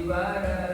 Hare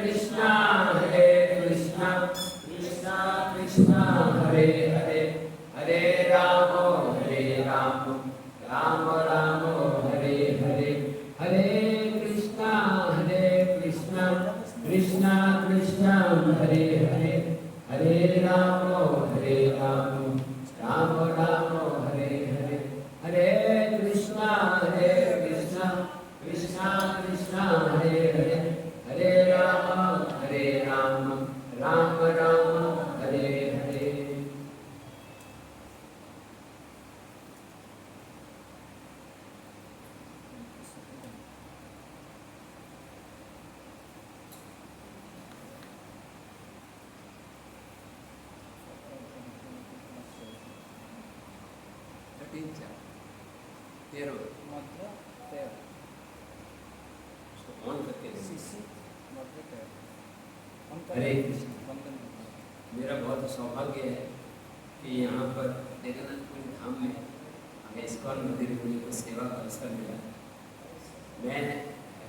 Krishna, Krishna Krishna Hare Hare Hare Ram Ram Ram Hare Hare हरे कृष्णा कृष्णा कृष्णा हरे हरे हरे राम राम राम हरे हरे। हरे कृष्ण। मेरा बहुत सौभाग्य है कि यहाँ पर जगन्नाथपुरी धाम में हमें इस्कॉन मंदिर में को सेवा का अवसर मिला। मैं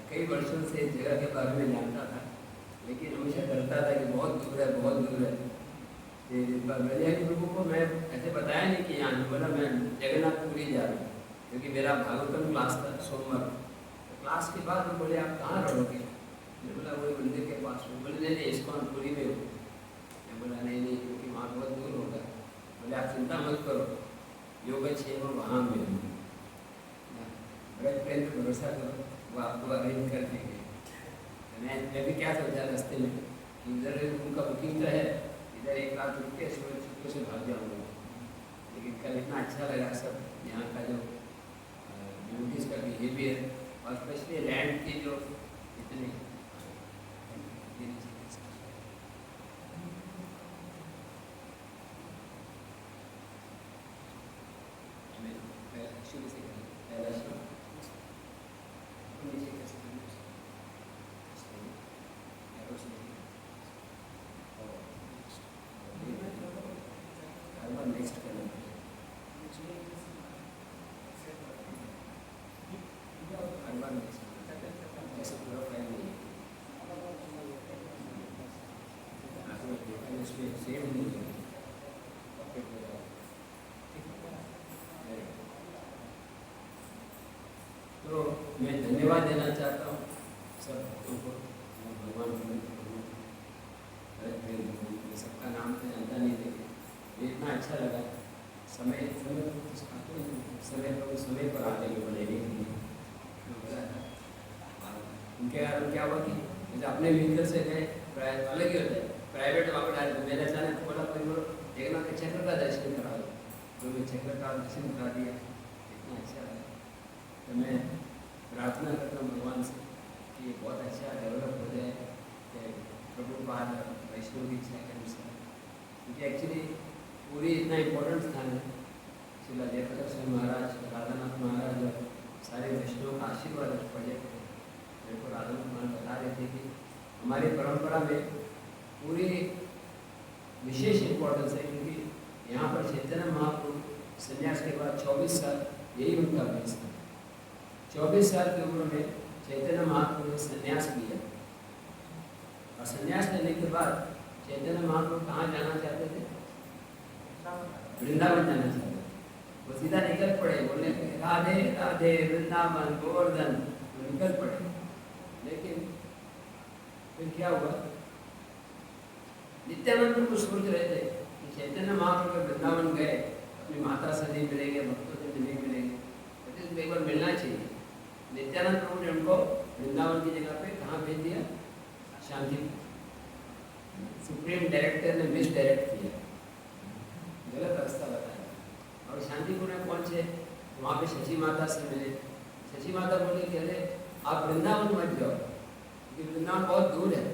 कई वर्षों से इस जगह के बारे में जानता था, लेकिन हमेशा डरता था कि बहुत दूर है बहुत दूर है। ब्रजहरि प्रभु को मैं ऐसे बताया नहीं कि यहाँ, बोला मैं जगन्नाथपुरी जा रहा हूँ, क्योंकि मेरा भागवतम क्लास था सोमवार। तो क्लास के बाद वो बोले आप कहाँ रहोगे? मैं बोला वही मंदिर के पास हूँ। बोले नहीं इस्कॉन पुरी में हो। मैं बोला नहीं क्योंकि वहाँ बहुत दूर होगा। बोले आप चिंता मत करो, योगक्षेम वहाँ में हूँ, ब्रज प्रेम पर भरोसा करो, वो आपको अरेंज कर देंगे। मैं भी क्या सोचा रास्ते में कि इधर उनका बुकिंग तो है, इधर एक रात रुक के सुबह छुट्टियों से भाग जाऊँगा। लेकिन कल इतना अच्छा लगा सब यहाँ का जो ब्यूटीज़ का बिहेवियर और स्पेशली लैंड की जो इतनी शुरू से पहला श्लोक नीचे कैसे नेक्स्ट करना ऐसे पूरा फाइल नहीं है, उसमें सेव नहीं है। तो मैं धन्यवाद देना चाहता हूँ सब भक्तों को, भगवान सबका नाम तो जानता नहीं थे, इतना अच्छा लगा। समय पर आने के बोलेंगे उनके कारण क्या हुआ कि जैसे अपने व्हीकल से गए अलग ही होता है, प्राइवेट वहाँ पर मेरे अचानक बोला देखना कि चक्र का दर्शन करा दो, तो मैं चक्र का दर्शन करा दिया, इतना अच्छा लगा। तो मैं प्रार्थना करता हूँ भगवान से कि ये बहुत अच्छा डेवलप हो जाए, कि प्रभुपाद वैष्णव की इच्छा के अनुसार, क्योंकि एक्चुअली पूरी इतना इम्पोर्टेंट स्थान है। श्रीला जयप्रकाश स्वामी महाराज, राधानाथ महाराज और सारे वैष्णव का आशीर्वाद पड़े। मेरे को राधानाथ महाराज बता रहे थे कि हमारी परंपरा में पूरी विशेष इम्पोर्टेंस है, क्योंकि यहाँ पर चैतन्य महाप्रभु संन्यास के बाद 24 साल यही उनका अभ्यास था। 24 साल की उम्र में चैतन्य महाप्रभु ने संन्यास लिया, और संन्यास लेने के बाद चैतन्य महाप्रभु कहाँ जाना चाहते थे? वृंदावन जाना चाहते थे। वो सीधा निकल पड़े, बोलने राधे राधे वृंदावन गोवर्धन, वो निकल पड़े। लेकिन फिर क्या हुआ? नित्यानंद प्रभु सोच रहे थे कि चैतन्य महाप्रभु वृंदावन गए, अपनी माता से नहीं मिलेंगे, भक्तों से नहीं मिलेंगे, तो एक बार मिलना चाहिए। नित्यानंद प्रभु ने उनको वृंदावन की जगह पे कहाँ भेज दिया? शांति। सुप्रीम डायरेक्टर ने मिस डायरेक्ट किया, गलत रास्ता बताया, और शांतिपुर में पहुँचे, वहाँ पे शची माता से मिले। शची माता बोली कि अरे आप वृंदावन मत जाओ, क्योंकि वृंदावन बहुत दूर है।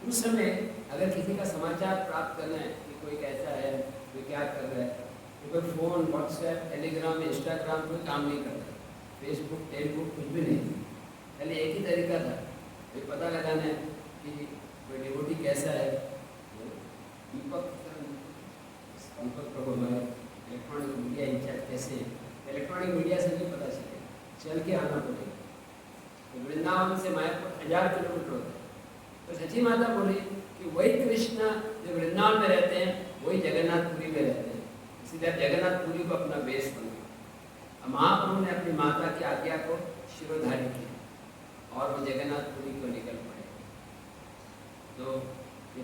उस समय अगर किसी का समाचार प्राप्त करना है कि कोई कैसा है, कोई क्या कर रहा है, तो कोई फ़ोन, व्हाट्सएप, टेलीग्राम, इंस्टाग्राम कोई काम नहीं करता, फेसबुक, टेलीबुक कुछ भी नहीं। पहले एक ही तरीका था, कोई पता लगाना है कि कोई डिवोटी कैसा है। दीपक प्रभु हमारे इलेक्ट्रॉनिक मीडिया इंचार्ज कैसे हैं, इलेक्ट्रॉनिक मीडिया से नहीं पता चले, चल के आना पड़ेगा। तो वृंदावन से मायापुर 1000 किलोमीटर होता है। तो सची माता बोली कि वही कृष्ण जो वृंदावन में रहते हैं वही जगन्नाथपुरी में रहते हैं, इसलिए जगन्नाथपुरी को अपना बेस बनाया। महाप्रभु ने अपनी माता की आज्ञा को शिरोधार्य किया और वो जगन्नाथपुरी को निकल पड़े।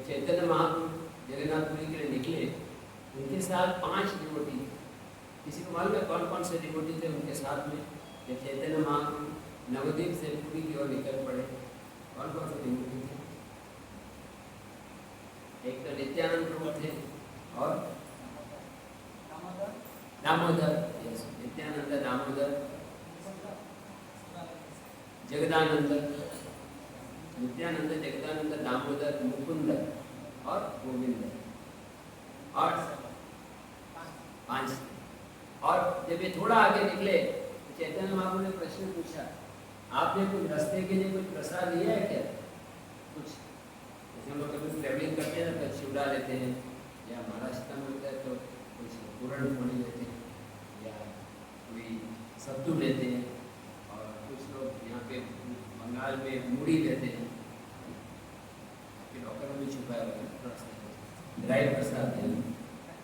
चैतन्य महाप्रभु जगन्नाथपुरी के लिए निकले, उनके साथ 5 डिवोटी। किसी को मालूम है कौन कौन से डिवोटी थे उनके साथ में? जब चैतन्य महाप्रभु नवद्वीप से पुरी की ओर निकल पड़े, कौन कौन से डिवोटी थे? एक तो नित्यानंद प्रभु थे और दामोदर, नित्यानंद, दामोदर, जगदानंद, नित्यानंद, जगदानंद, दामोदर, मुकुंद और गोविंद, और 5। और जब ये थोड़ा आगे निकले तो चैतन्य महाप्रभु ने प्रश्न पूछा, आपने कुछ रास्ते के लिए कुछ प्रसाद लिया है क्या? कुछ जैसे हम लोग कभी ट्रेवलिंग करते हैं ना तो चिवड़ा लेते हैं, या महाराष्ट्र में होता है तो कुछ पूरण पोली लेते हैं, या कोई सत्तू लेते हैं, और कुछ लोग यहाँ पे बंगाल में मूढ़ी लेते हैं, डॉक्टर में भी छुपा है ड्राई प्रसाद है।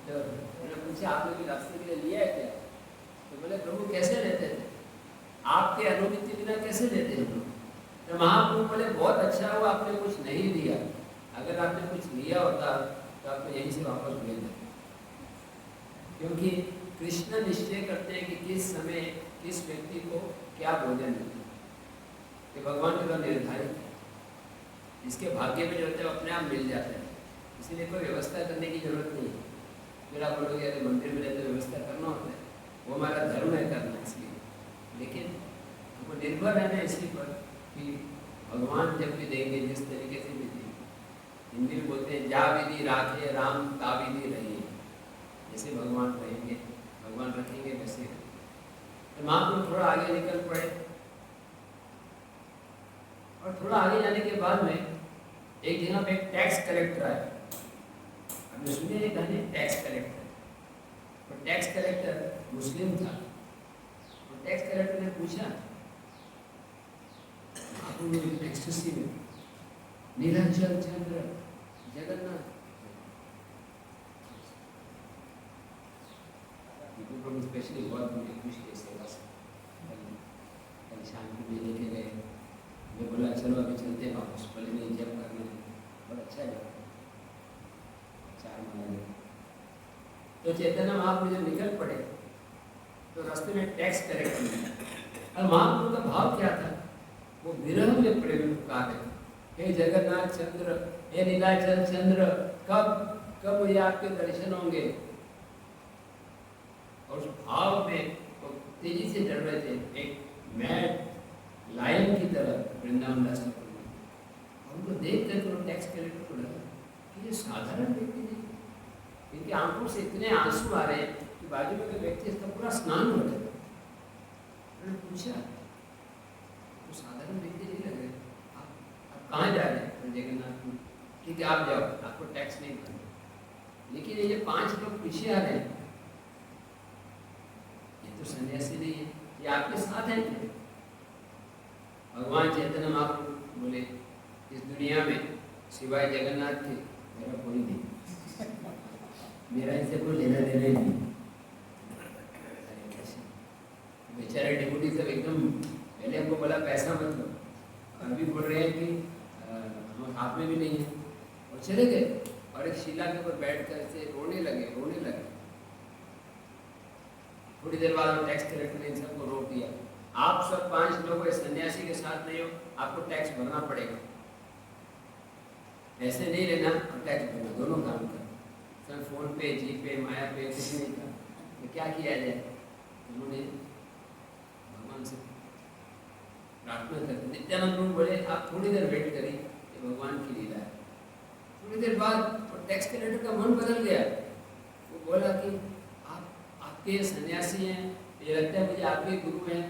तो मैंने पूछा आपने भी रास्ते के लिए लिया है क्या? तो बोले प्रभु कैसे लेते थे, आपके अनुमति बिना कैसे लेते हैं लोग? तो महाप्रभु बोले बहुत अच्छा हुआ आपने कुछ नहीं दिया, अगर आपने कुछ लिया होता तो आपको यहीं से वापस भेज देते, क्योंकि कृष्ण निश्चय करते हैं कि किस समय किस व्यक्ति को क्या भोजन देते, कि भगवान के द्वारा निर्धारित है, इसके भाग्य में जो होता है अपने आप मिल जाता है, इसीलिए कोई व्यवस्था करने की जरूरत नहीं है। फिर आप बोलोगे अरे मंदिर में रहते व्यवस्था करना होता है, वो हमारा धर्म है करना, इसलिए, लेकिन हमको निर्भर रहना इसी पर कि भगवान जब भी देंगे जिस तरीके से भी देंगे। हिंदी में बोलते हैं जा विधि राखे राम का विधि रहिए, जैसे भगवान रहेंगे भगवान रखेंगे वैसे। तो महाप्रभु थोड़ा आगे निकल पड़े, और थोड़ा आगे जाने के बाद में एक जगह पे एक टैक्स कलेक्टर आया। आपने सुने ये गाने टैक्स कलेक्टर? तो टैक्स कलेक्टर मुस्लिम था। तो टैक्स कलेक्टर ने पूछा एक्सटेंसी में नीलाचल चंद्र जगन्नाथ, प्रभु स्पेशली बहुत मुझे खुश के सेवा से कल शाम को भी लेके गए। मैं बोला चलो अभी चलते हैं वापस, बोले नहीं जब करना है, बहुत अच्छा है 4 महीने। तो चैतन्य महाप्रभु जब निकल पड़े तो रास्ते में टैक्स कलेक्टर मिला, और महाप्रभु का भाव क्या था? वो विरह में प्रेम में पुकार रहे, हे जगन्नाथ चंद्र, हे नीलाचल चंद्र, कब मुझे आपके दर्शन होंगे? और उस भाव में वो तेजी से चढ़ रहे थे, एक मैड लायन की तरह वृंदावन रास्ते पर। उनको देख कर टैक्स कलेक्टर को लगा कि ये साधारण व्यक्ति नहीं, इनकी आंखों से इतने आंसू आ रहे हैं कि बाजू में व्यक्ति इसका पूरा स्नान हो जाएगा। मैंने पूछा तो साधारण व्यक्ति नहीं लग रहे, आप कहाँ जा रहे हैं? जगन्नाथ। ठीक है आप जाओ, आपको टैक्स नहीं भरना। लेकिन ये 5 लोग पीछे आ रहे हैं, ये तो सन्यासी नहीं है, ये आपके साथ हैं क्या? भगवान चैतन्य महाप्रभु बोले इस दुनिया में सिवाय जगन्नाथ के मेरा कोई नहीं, मेरा इनसे कोई लेना देना ही नहीं। बेचारे डिप्टी सब एकदम, पहले हमको बोला पैसा मत लो, अभी बोल रहे हैं कि हम हाथ में भी नहीं है, और चले गए। और एक शिला के ऊपर बैठ कर से रोने लगे। थोड़ी देर बाद टैक्स कलेक्टर ने इन सबको रोक दिया, आप सब 5 लोग इस सन्यासी के साथ नहीं हो, आपको टैक्स भरना पड़ेगा, पैसे नहीं लेना और टैक्स भरना, दोनों काम कर। सर फोन पे, जी पे, माया पे कुछ नहीं था, तो क्या किया जाए? उन्होंने भगवान से प्रार्थना कर दी। नित्यानंद प्रभु बोले आप थोड़ी देर वेट करिए, ये भगवान की लीला है। थोड़ी देर बाद टैक्स कलेक्टर का मन बदल गया, वो बोला कि आपके सन्यासी हैं, ये लगता है मुझे आपके गुरु हैं,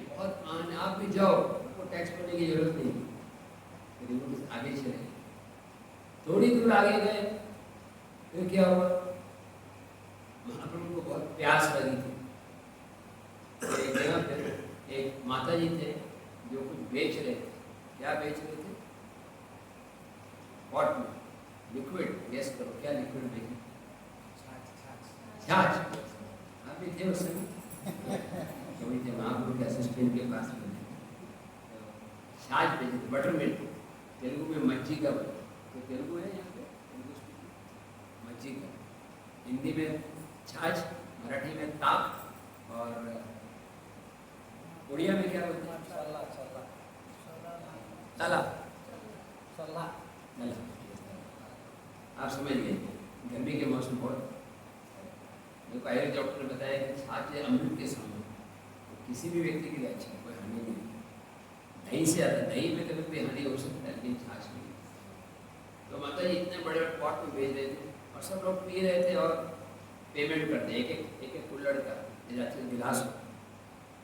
बहुत मान, आप भी जाओ, आपको टैक्स भरने की जरूरत नहीं। आगे चले, थोड़ी दूर आगे गए, फिर क्या हुआ? महाप्रभु को बहुत प्यास लगी थी। एक जगह पे एक माता जी थे जो कुछ बेच रहे थे। क्या बेच रहे थे? पॉट में लिक्विड, गेस करो क्या लिक्विड बेचे? छाछ। आप भी थे उस समय? कभी थे महाप्रभु के असिस्टेंट के पास में छाछ बेचे थे, बटर मिल्क, तेलुगु में मज्जी का, तो तेलुगु है यहाँ पे सब्जी का, हिंदी में छाछ, मराठी में ताक और उड़िया में क्या बोलते हैं? चला तला चला तला। आप समझ गए, गर्मी के मौसम बहुत। मेरे को आयुर्वेद डॉक्टर ने बताया कि छाछ है अमृत के समान, तो किसी भी व्यक्ति के लिए अच्छा है, कोई हानि नहीं। दही से ज़्यादा, दही में कभी कोई हानि हो सकता है लेकिन छाछ नहीं। तो माता जी इतने बड़े बड़े पॉट में भेज रहे थे और सब लोग पी रहे थे और पेमेंट करते, एक एक कुल्हड़ का गिलास।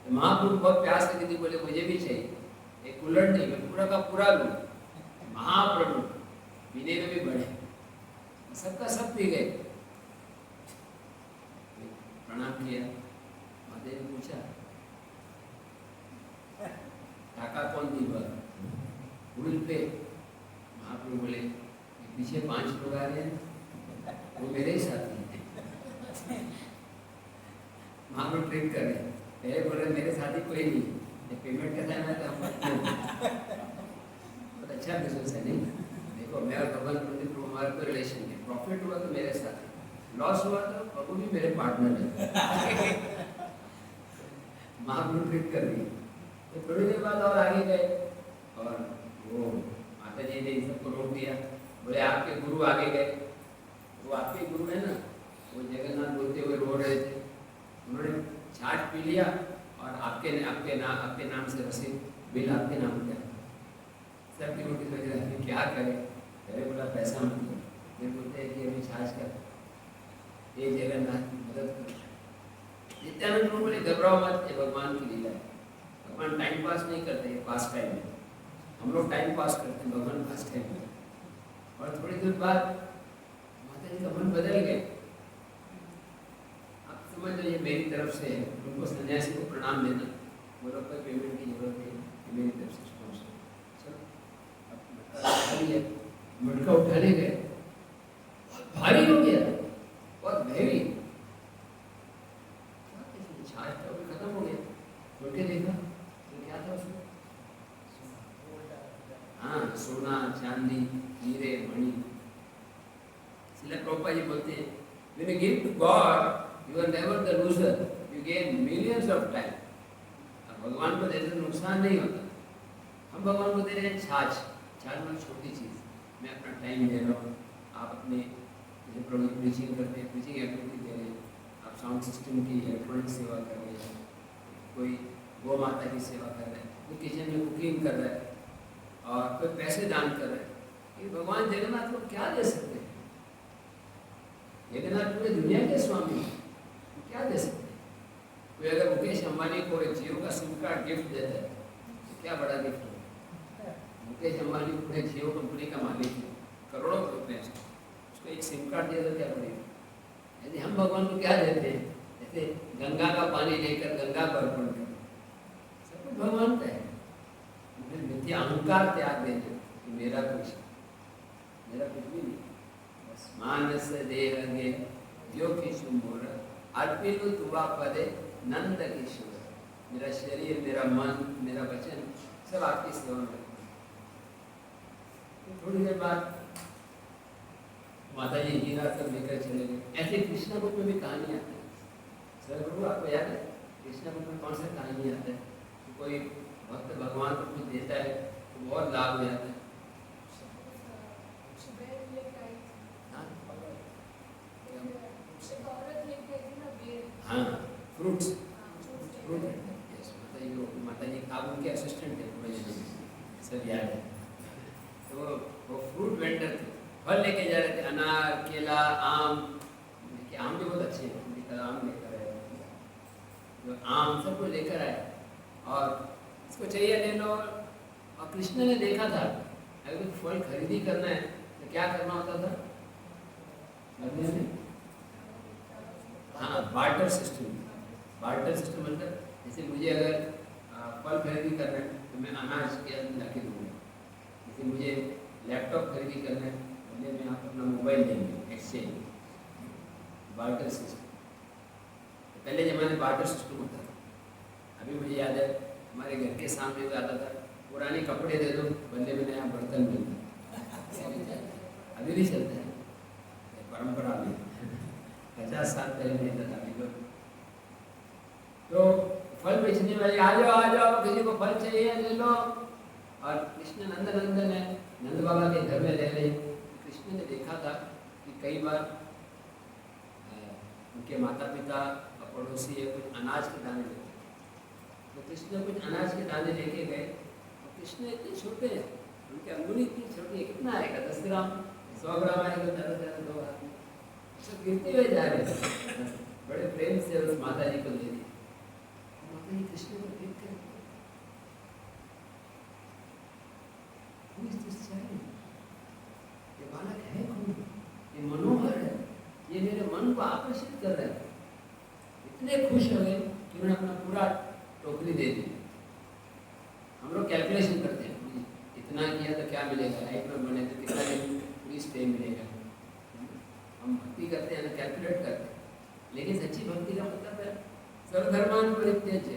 तो महाप्रभु बहुत प्यास लगी थी, बोले मुझे भी चाहिए, एक कुल्हड़ नहीं, मैं पूरा का पूरा लूँ। महाप्रभु पीने में भी बढ़े, सबका सब पी गए। प्रणाम किया, माता जी ने पूछा काका कौन दी भूल पे? महाप्रभु बोले पीछे 5 लोग आ रहे हैं, वो मेरे ही साथी हैं। महाप्रभु ट्रिक कर रहे हैं, पहले बोल रहे मेरे साथी कोई नहीं, पेमेंट का टाइम है तो बहुत अच्छा बिजनेस है। नहीं देखो, मैं और भगवान प्रदीप हमारा तो रिलेशन है, प्रॉफिट हुआ तो मेरे साथ, लॉस हुआ तो प्रभु भी मेरे पार्टनर है। महाप्रभु ट्रिक कर दी। तो थोड़ी देर बाद और आगे गए और वो माता जी ने इन सबको रोक दिया, बोले आपके गुरु आगे गए। वो आपके गुरु है ना, वो जगन्नाथ बोलते हुए रो रहे थे, उन्होंने छाछ पी लिया और आपके नाम से रसीद बिल आपके नाम पे सबकी रोटी सोच रहे हैं क्या करें। पहले बोला पैसा मत दो, फिर बोलते हैं कि अभी छाछ का ये जगन्नाथ की मदद करो। नित्यानंद प्रभु बोले घबराओ मत, ये भगवान की लीला है, भगवान टाइम पास नहीं करते, पास टाइम है। हम लोग टाइम पास करते हैं, भगवान पास टाइम है। और थोड़ी देर बाद माता जी का मन बदल गया। आप समझ लो ये मेरी तरफ से है, उनको सन्यासी को प्रणाम देना, बोलो कोई पेमेंट की जरूरत नहीं, मेरी तरफ से स्पॉन्सर। चलो मटका उठाने गए, भारी हो गया, बहुत हैवी, छाछ तो अभी खत्म हो गया। खोल के देखा तो क्या था उसमें? हाँ, सोना, चांदी, हीरे, मणि। इसलिए प्रभुपाद जी बोलते हैं, when you give to God, you are never the loser, you gain millions of time. भगवान को देने से नुकसान नहीं होता। हम भगवान को दे रहे हैं छाछ, छाछ में छोटी चीज़, मैं अपना टाइम दे रहा हूँ, आप अपने जैसे प्रभु प्रीचिंग करते हैं, प्रीचिंग एक्टिविटी दे रहे हैं, आप साउंड सिस्टम की इलेक्ट्रॉनिक सेवा कर रहे हैं, कोई गौ माता की सेवा कर रहे हैं, कोई किचन में कुकिंग कर रहा है और कोई पैसे दान कर रहे हैं। ये भगवान जगन्नाथ को क्या दे सकते हैं? जगन्नाथ पूरी दुनिया के स्वामी हैं, क्या दे सकते हैं? कोई अगर मुकेश अंबानी को एक जियो का सिम कार्ड गिफ्ट देता है तो क्या बड़ा गिफ्ट हो। मुकेश अंबानी पूरे जियो कंपनी का मालिक है, करोड़ों रुपए, उसको एक सिम कार्ड दे दो क्या बनेगा। यदि हम भगवान को क्या देते हैं? जैसे गंगा का पानी लेकर गंगा को अर्पण करो, सब कुछ भगवान का है। मिथ्या अहंकार त्याग देना कि मेरा कुछ भी नहीं, बस मानस देह गे जो किशु मोर अर्पिनु तुवा पदे नंद किशोर। मेरा शरीर, मेरा मन, मेरा वचन सब आपकी सेवा में। थोड़ी देर बाद माता जी हीरा सब लेकर चले गए। ऐसे कृष्णा बुक में भी कहानी आती है। सर प्रभु आपको याद है कृष्णा बुक में कौन सा कहानी आता है? तो कोई भक्त भगवान को कुछ देता है तो बहुत लाभ हो जाता है। हाँ, फ्रूट्स, फ्रूट। माता जी आप उनके असिस्टेंट थे, मुझे सब याद है। तो वो फ्रूट वेंडर थे, फल लेके जा रहे थे, अनार, केला, आम। देखिए आम भी बहुत अच्छे हैं, आम लेकर आए, तो आम सब कुछ लेकर आए और इसको चाहिए ले लो। और कृष्ण ने देखा था अगर कुछ फल खरीदी करना है तो क्या करना होता था? हाँ, बार्टर सिस्टम। बार्टर सिस्टम मतलब जैसे मुझे अगर फल खरीदी करना है तो मैं अनाज के अंदर ला के दूँगा, जैसे मुझे लैपटॉप खरीदी करना है पहले मैं आप अपना मोबाइल देंगे, एक्सचेंज, बार्टर सिस्टम। तो पहले ज़माने बार्टर सिस्टम होता था। अभी मुझे याद है हमारे घर के सामने भी आता था, पुराने कपड़े दे दो बदले में नया बर्तन मिलता। अभी भी चलता है, परंपरा में। खरीद लेता था बिल्कुल। तो फल बेचने वाले आ जाओ किसी को फल चाहिए ले लो। और कृष्ण नंदन है, नंद बाबा के घर में रह रहे। कृष्ण ने देखा था कि कई बार उनके माता पिता और पड़ोसी है कुछ अनाज के दाने लेते, तो कृष्ण कुछ अनाज के दाने लेके गए। और कृष्ण इतने छोटे हैं, उनकी अंगुली इतनी छोटी है, कितना आएगा 10 ग्राम 100 ग्राम आएगा, ज़्यादा 2 आदमी सब गिरते हुए जा रहे हैं। बड़े प्रेम से उस माता जी को दे दी। माता जी कृष्ण को देख कर ये बालक है कौन, ये मनोहर है, ये मेरे मन को आकर्षित कर रहा है। इतने खुश हो गए कि उन्होंने अपना पूरा टोकरी दे दी। हम लोग कैलकुलेशन करते हैं, इतना किया तो क्या मिलेगा, लाइफ में बने तो कितना दिन पूरी स्टे मिलेगा। हम भक्ति करते हैं ना, कैलकुलेट करते हैं। लेकिन सच्ची भक्ति का मतलब है सर्वधर्मान परित्यज्य,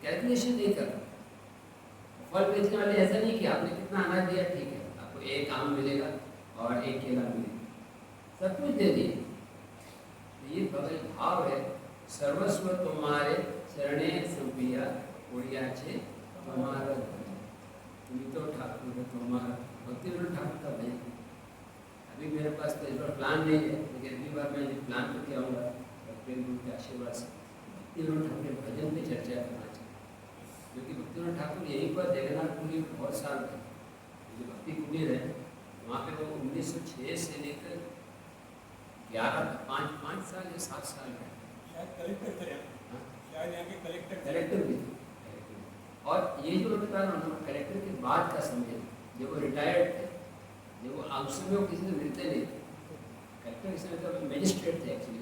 कैलकुलेशन नहीं करना। फल बेचने वाले ऐसा नहीं कि आपने कितना अनाज दिया, ठीक है आपको 1 आम मिलेगा और 1 केला मिलेगा, सब कुछ दे दिए। तो ये भगवत भाव है, सर्वस्व तुम्हारे चरणे संपिया उड़िया छे तुम्हारा तो ठाकुर तुम्हारा भक्ति ठाकुर का भजन। अभी मेरे पास तो इस बार प्लान नहीं है, लेकिन अगली बार मैं प्लान करके आऊँगा प्रेम गुरु के आशीर्वाद से भक्ति ठाकुर के भजन पे चर्चा करना चाहिए। क्योंकि भक्ति ठाकुर यहीं पर जगन्नाथपुरी में बहुत साल थे, जो भक्ति कुटीर है वहाँ पे वो 1906 से लेकर 5 साल या 7 साल रहे। कलेक्टर भी थे। और ये जो कलेक्टर के बाद का समय, जब वो रिटायर्ड थे, जब वो उस समय वो किसी से मिलते नहीं थे। कलेक्टर के समय तो मजिस्ट्रेट थे एक्चुअली,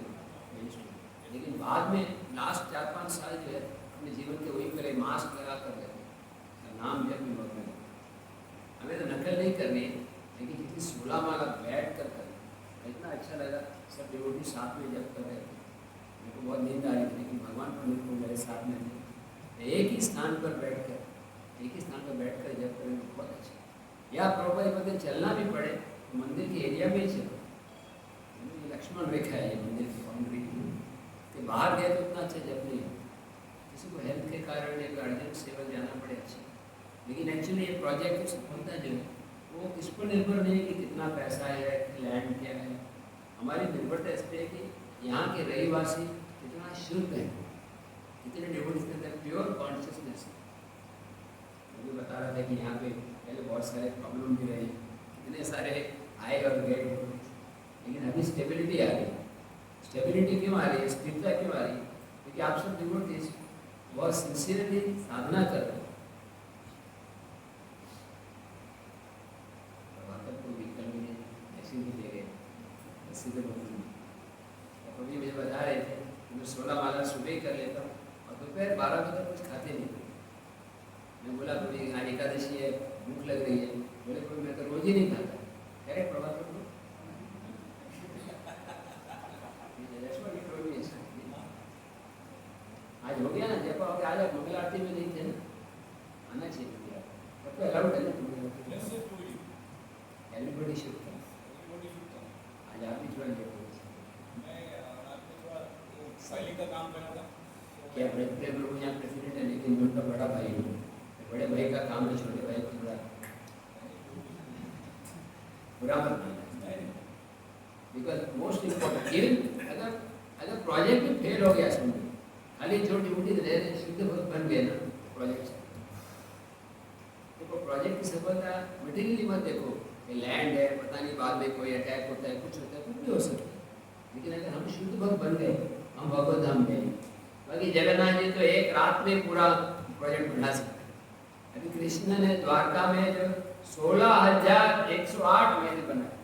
मजिस्ट्रेट। लेकिन बाद में लास्ट 4-5 साल जो है अपने जीवन के वहीं पर मास्क लगा कर रहते, नाम जब भी वक्त में। हमें तो नकल नहीं करनी है, लेकिन जितनी 16 माला बैठ कर करनी, इतना अच्छा लगा। सब डिवोटी साथ में जब कर रहे थे, मेरे को बहुत नींद आ रही थी, लेकिन भगवान पंडित को मेरे साथ में थे। एक ही स्थान पर बैठकर जब करें तो बहुत अच्छा। या प्रॉपर पता चलना भी पड़े तो मंदिर के एरिया में ही चलो। लक्ष्मण रेखा है ये मंदिर की बाउंड्री के बाहर गए तो उतना अच्छा जब नहीं है। किसी को हेल्थ के कारण एक अर्जेंट सेवा जाना पड़े अच्छा। लेकिन एक्चुअली ये प्रोजेक्ट की सफलता जो है वो किस पर निर्भर नहीं कि कितना पैसा है, लैंड क्या है। हमारी निर्भरता इस पर है कि यहाँ के रहीवासी कितना शुद्ध है, कितने डिवोटीज के अंदर प्योर कॉन्शियसनेस है। मुझे बता रहा था कि यहाँ पे पहले बहुत सारे प्रॉब्लम भी रहे, कितने सारे आए और गए, लेकिन अभी स्टेबिलिटी आ रही है। स्टेबिलिटी क्यों आ रही है, स्थिरता क्यों आ रही है? क्योंकि आप सब डिवोटीज बहुत सिंसियरली साधना कर रहे हैं। सीधे अभी मुझे बता रहे थे कि मैं 16 माला सुबह ही कर लेता हूँ और दोपहर 12 बजे तक कुछ खाते नहीं। मैं बोला कोई आज एकादशी है, भूख लग रही है, बोले कोई मैं तो रोज ही नहीं खाता। करेक्ट प्रभात को आज हो गया ना, जब आप आज आप मंगल आरती में नहीं थे ना, आना चाहिए। तब तो अलाउड है ना, एवरीबॉडी शुड कम। आज आप भी ज्वाइन करो। का काम करना था क्या प्रभु यहाँ प्रेसिडेंट है, लेकिन मैं उनका बड़ा भाई हूँ। बड़े भाई का काम है छोटे भाई को थोड़ा बुरा मत मानना। बिकॉज मोस्ट इम्पोर्टेंट इवन अगर प्रोजेक्ट भी फेल हो गया, समझो खाली छोटी मोटी रह रहे शुद्ध भक्त बन गए ना प्रोजेक्ट से, देखो प्रोजेक्ट की सफलता मटेरियली मत देखो कि लैंड है, पता नहीं बाद में कोई अटैक होता है, कुछ होता है, कुछ भी हो सकता है। लेकिन अगर हम शुद्ध भक्त बन गए, हम भगवत धाम गए। बाकी जगन्नाथ जी तो एक रात में पूरा प्रोजेक्ट बना सकते हैं। अभी कृष्ण ने द्वारका में जो 16,108 महल बनाए,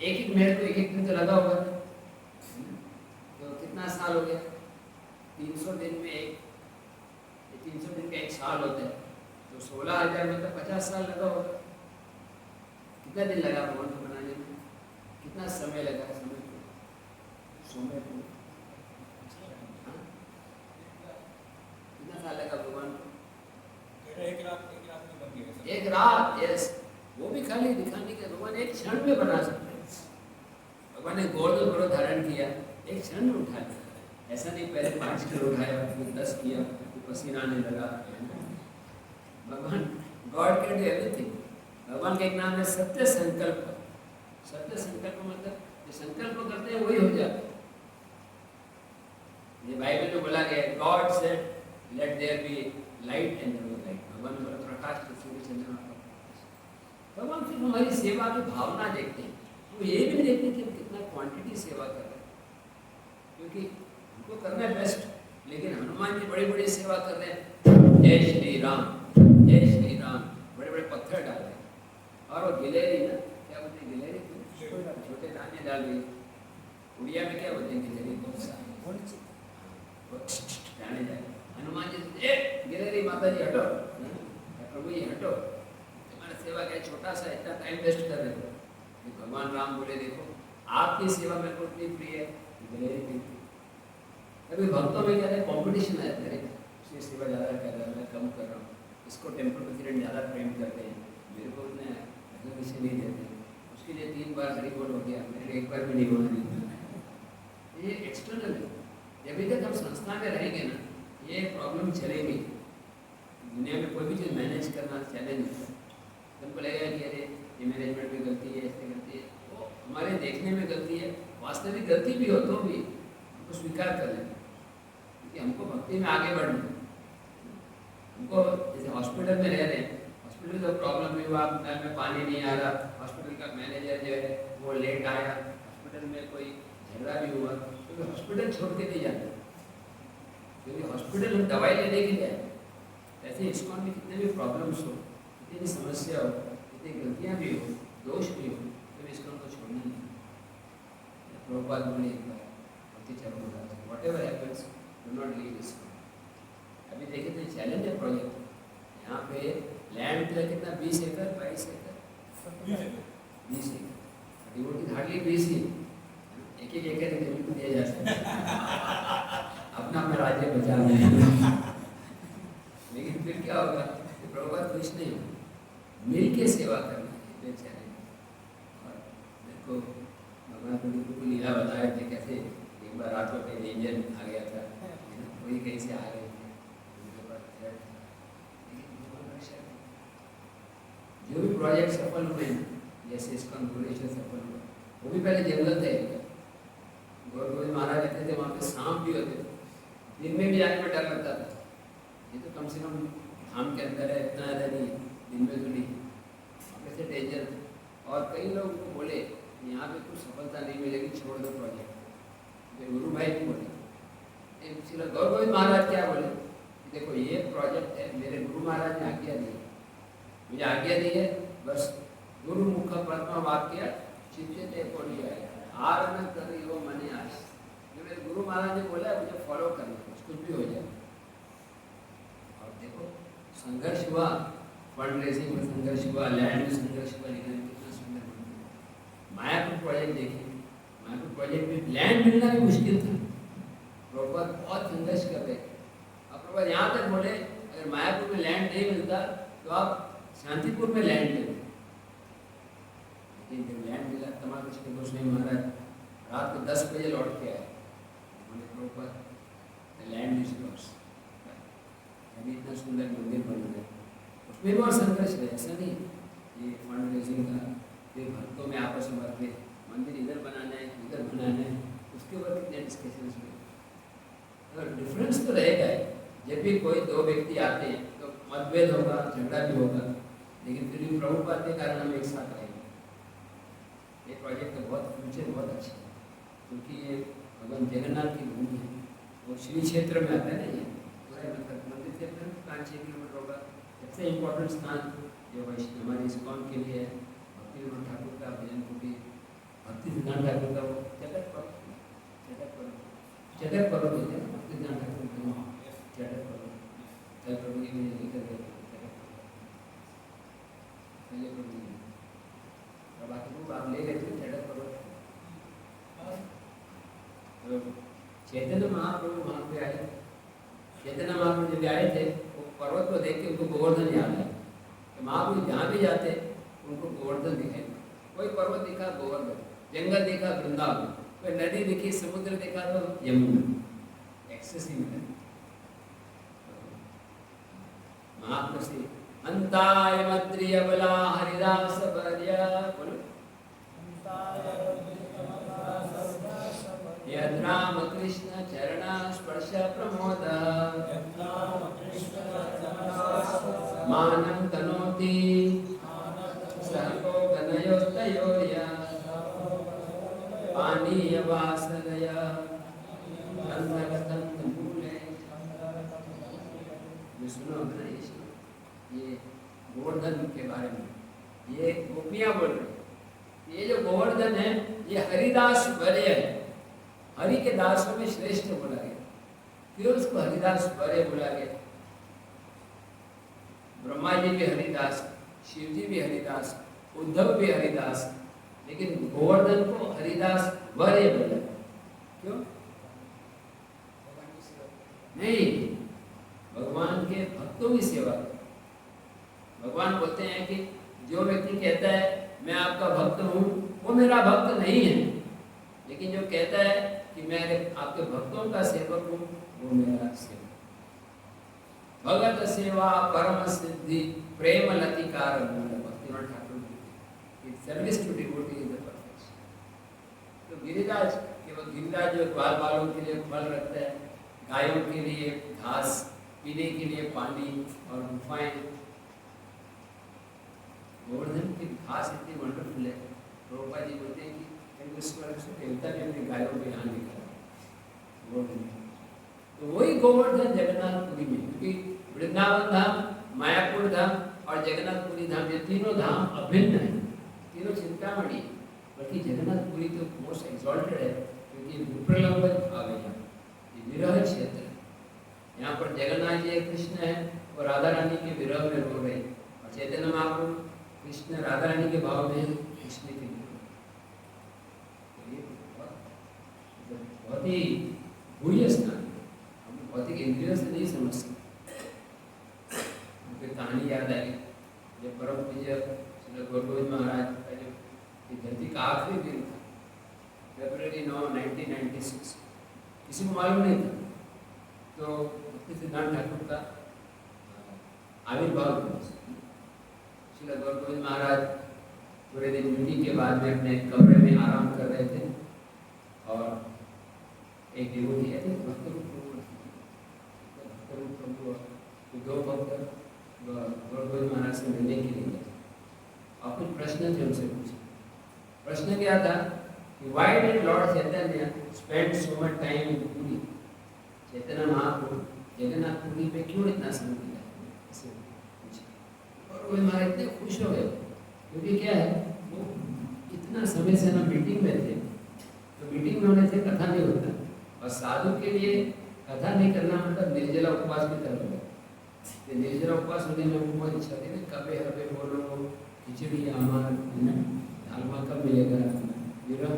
एक महल को एक दिन तो लगा हुआ था, तो कितना साल हो गया? 300 दिन में 300 दिन का 1 साल होता है, तो 16,000 में तो 50 साल लगा होगा। कितना दिन लगा भवन को बनाने में? कितना समय लगा? समय को कितना साल लगा भगवान को? 1 रात में बन गया। 1 रात, यस। वो भी खाली दिखाने के, भगवान एक क्षण में बना सकते हैं। भगवान ने गोल्डन करो धारण किया, एक क्षण में उठा लिया। ऐसा नहीं पहले 5 किलो उठाया, फिर 10 किया, फिर पसीना आने लगा। भगवान गॉड कैन डू एवरीथिंग। भगवान का एक नाम है सत्य संकल्प। सत्य संकल्प मतलब जो संकल्प करते हैं वही हो जाता है। ये बाइबल में बोला गया है, God said let there be light and there was light. भगवान ने बोला प्रकाश तो सूर्य चंद्रमा का प्रकाश। भगवान सिर्फ हमारी सेवा की भावना देखते हैं, वो ये भी देखते हैं कि हम कितना क्वांटिटी सेवा कर रहे हैं, क्योंकि हमको करना है बेस्ट। लेकिन हनुमान जी बड़ी बड़ी सेवा कर रहे हैं, जय श्री राम, जय श्री राम, बड़े बड़े पत्थर डाल रहे हैं। और वो गिलेरी ना, क्या बोलते हैं गिलेरी, छोटे दाने डाल रही। उड़िया में क्या बोलते हैं गिलेरी को, जाने जाए। हनुमान जी ए गिलेरी माता जी हटो, प्रभु जी हटो, तुम्हारा सेवा क्या छोटा सा, इतना टाइम वेस्ट कर रहे हो। भगवान राम बोले देखो आपकी सेवा मेरे को इतनी प्रिय है, गिलेरी की। कभी भक्तों में क्या है कॉम्पिटिशन है, उसकी सेवा ज़्यादा कर रहा है, मैं कम कर रहा हूँ, इसको टेम्पल प्रेसिडेंट ज़्यादा प्रेम करते हैं, मेरे को उतने रिजर्वेशन नहीं देते, उसके लिए 3 बार हरी बोल हो गया, मेरे एक बार भी नहीं होना नहीं। ये एक्सटर्नल है। जब तक हम संस्था में रहेंगे ना, ये प्रॉब्लम चलेगी। दुनिया में कोई भी चीज़ मैनेज करना चैलेंज होता है। हमको लगेगा कि अरे ये मैनेजमेंट में गलती है, ऐसे गलती है, वो हमारे देखने में गलती है। वास्तविक गलती भी हो तो भी हमको स्वीकार कर लेंगे, क्योंकि हमको भक्ति में आगे बढ़ना है। हमको जैसे हॉस्पिटल में रह रहे हैं, हॉस्पिटल का प्रॉब्लम भी हुआ, नल में पानी नहीं आ रहा, हॉस्पिटल का मैनेजर जो है वो लेट आया, हॉस्पिटल में कोई झगड़ा भी हुआ, तो हॉस्पिटल छोड़ के नहीं जाते, क्योंकि हॉस्पिटल हम दवाई लेने के लिए आए। ऐसे इस्कॉन में कितने भी प्रॉब्लम्स हो, कितनी भी समस्या हो, कितनी गलतियाँ भी हो, दोष भी हो, तो इस्कॉन को छोड़ना नहीं। प्रभुपाद बोले एक बार whatever happens do not leave ISKCON. अभी देखिए तो चैलेंज है प्रोजेक्ट, यहाँ पे लैंड का कितना 20 एकड़ 22 एकड़ 20 एकड़, डिवोटी हार्डली 20 ही, एक एकड़ जमीन को दिया जा सकता है अपना अपना राज्य बचा लें। लेकिन फिर क्या होगा, प्रभुपाद खुश नहीं हो, मिल के सेवा करना है चैलेंज। और देखो भगवान को लीला बताए थे कैसे एक बार रात को कहीं इंजन आ गया था, वही कहीं से आ गए थे, जो भी प्रोजेक्ट सफल हुए, जैसे इसका भुवनेश्वर सफल हुआ, वो भी पहले जंगल थे। गौर गोविंद महाराज रहते थे, वहाँ पे सांप भी होते थे, दिन में भी जाने में डर लगता था। ये तो कम से कम धाम के अंदर है, इतना ज़्यादा नहीं, दिन में तो नहीं, वहाँ पे से डेंजर। और कई लोग उनको बोले यहाँ पे कुछ सफलता नहीं मिलेगी, छोड़ दो प्रोजेक्ट। गुरु भाई भी बोले, गौर गोविंद महाराज क्या बोले, देखो ये प्रोजेक्ट है, मेरे गुरु महाराज ने आज्ञा दी, मुझे आज्ञा दी है, बस गुरु मुख पद्म वाक्य चिंतित को लिया है, हार न करियो मने आस। जो मेरे गुरु महाराज ने बोला है मुझे फॉलो करना, कुछ भी हो जाए। और देखो संघर्ष हुआ, फंड रेजिंग में संघर्ष हुआ, लैंड में संघर्ष हुआ, लेकिन कितना सुंदर बना। मायापुर प्रोजेक्ट देखिए, मायापुर प्रोजेक्ट में लैंड मिलना भी मुश्किल था, प्रॉपर बहुत संघर्ष कर रहे। अब प्रॉपर यहाँ तक बोले अगर मायापुर में लैंड नहीं मिलता तो आप शांतिपुर में लैंड ले, लेकिन जब लैंड मिला तमाम कृष्ण गोस्वामी महाराज रात को 10 बजे लौट के आए, बोले प्रॉपर लैंड इज योर्स। अभी इतना सुंदर मंदिर बन गया, उसमें बहुत संघर्ष है, ऐसा नहीं ये फंड रेजिंग का, फिर भक्तों में आपस में बात, मंदिर इधर बनाना है इधर बनाना है, उसके ऊपर कितने डिस्कशन हुए। तो डिफरेंस तो रहेगा, जब भी कोई 2 व्यक्ति आते हैं तो मतभेद होगा, झगड़ा भी होगा, लेकिन फिर भी प्रभुपाद के कारण हम एक साथ रहेंगे। ये प्रोजेक्ट का बहुत फ्यूचर बहुत अच्छा है, क्योंकि ये भगवान जगन्नाथ की भूमि है, वो श्री क्षेत्र में आता है ना, ये पूरा मतलब मंदिर से 5-6 किलोमीटर होगा। सबसे इम्पोर्टेंट स्थान जो वैष्णव हमारे इस्कॉन के लिए है, भक्ति विनोद ठाकुर का भजन कुटी, भक्ति सिद्धांत ठाकुर का वो चटक पर्व होते हैं, भक्ति सिद्धांत ठाकुर का चटक पर्व, कल प्रभु जी ने लेकर गए पहले प्रभु जी, और बाकी लोग आप ले गए थे चटक पर्व। तो चैतन्य महाप्रभु वहाँ पे आए, चैतन्य महाप्रभु जब आए थे वो पर्वत को देख के उनको गोवर्धन याद आया। तो महाप्रभु जहाँ भी जाते उनको गोवर्धन दिखाई, कोई पर्वत दिखा गोवर्धन, जंगल देखा वृंदावन, कोई नदी दिखी, समुद्र देखा तो यमुना, एक्सेसिव है। महाप्रसी अंताय मद्रिय बला हरिदास वर्या, बोलो यद राम कृष्ण चरणा स्पर्श प्रमोद मानं तनोति सहको गनयोतयोर्य पानीय वासनया गंधगतंत मूले। ये सुनो गणेश, ये गोवर्धन के बारे में ये गोपियां बोल रही, ये जो गोवर्धन है ये हरिदास वर्य है, हरि के दासों में श्रेष्ठ बोला गया, क्यों उसको हरिदास वर्य बोला गया? ब्रह्मा जी भी हरिदास, शिव जी भी हरिदास, उद्धव भी हरिदास, लेकिन गोवर्धन को हरिदास वर्य बोला। क्यों? नहीं, भगवान के भक्तों की सेवा। भगवान बोलते हैं कि जो व्यक्ति कहता है मैं आपका भक्त हूँ, वो मेरा भक्त नहीं है, लेकिन जो कहता है कि मैं आपके भक्तों का सेवक हूँ, वो मेरा सेवक। भगत सेवा परम सिद्धि प्रेम लतिकार मूल, भक्तिनाथ Thakur ji, service to devotee is the perfection. तो गिरिराज केवल गिरिराज जो ग्वाल बालों के लिए फल रखता है, गायों के लिए घास, पीने के लिए पानी और गुफाएं। गोवर्धन की घास इतनी वंडरफुल है, प्रभुपाद जी बोलते हैं कि देवता ने अपनी गायों को यहाँ निकाला गोवर्धन। तो वही गोवर्धन जगन्नाथपुरी में, क्योंकि वृंदावन धाम, मायापुर धाम और जगन्नाथपुरी धाम, ये तीनों धाम अभिन्न है, तीनों चिंतामणि, बल्कि जगन्नाथपुरी तो मोस्ट एक्सॉल्टेड है, क्योंकि विप्रलंब आ गया, ये विरह क्षेत्र है। यहाँ पर जगन्नाथ जी कृष्ण है और राधा रानी के विरह में रो रहे, और चैतन्य महाप्रभु कृष्ण राधा रानी के भाव में कृष्ण के बहुत ही भूय स्थान, हम भौतिक इंद्रियों से नहीं समझ सकते। मुझे कहानी याद आई, जब परम पूज्य श्री गोविंद महाराज का जो धरती का आखिरी दिन था, फरवरी 9, 1996, किसी को मालूम नहीं था, तो भक्ति सिद्धांत ठाकुर का आविर्भाव हुआ। श्री गोविंद महाराज पूरे दिन मीटिंग के बाद में अपने कमरे में आराम कर रहे थे, और एक डिवोटी है, दो भक्त गोविंद महाराज से मिलने के लिए गए, और कुछ प्रश्न थे उनसे पूछे। प्रश्न क्या था कि why did Lord Chaitanya spend so much time in Puri? Chaitanya Mahaprabhu Jagannathpuri पे क्यों इतना समय दिया? ऐसे पूछे, और गोविंद महाराज इतने खुश हो गए, क्योंकि क्या है, वो इतना समय से ना मीटिंग में थे, तो मीटिंग में होने से कथा नहीं होता, और साधु के लिए कथा नहीं करना मतलब निर्जला उपवास की तरह होगा। निर्जला उपवास होने में बहुत इच्छा थी, कबे हबे बोलो, खिचड़ी आमार, दालमा कब मिलेगा, विरह।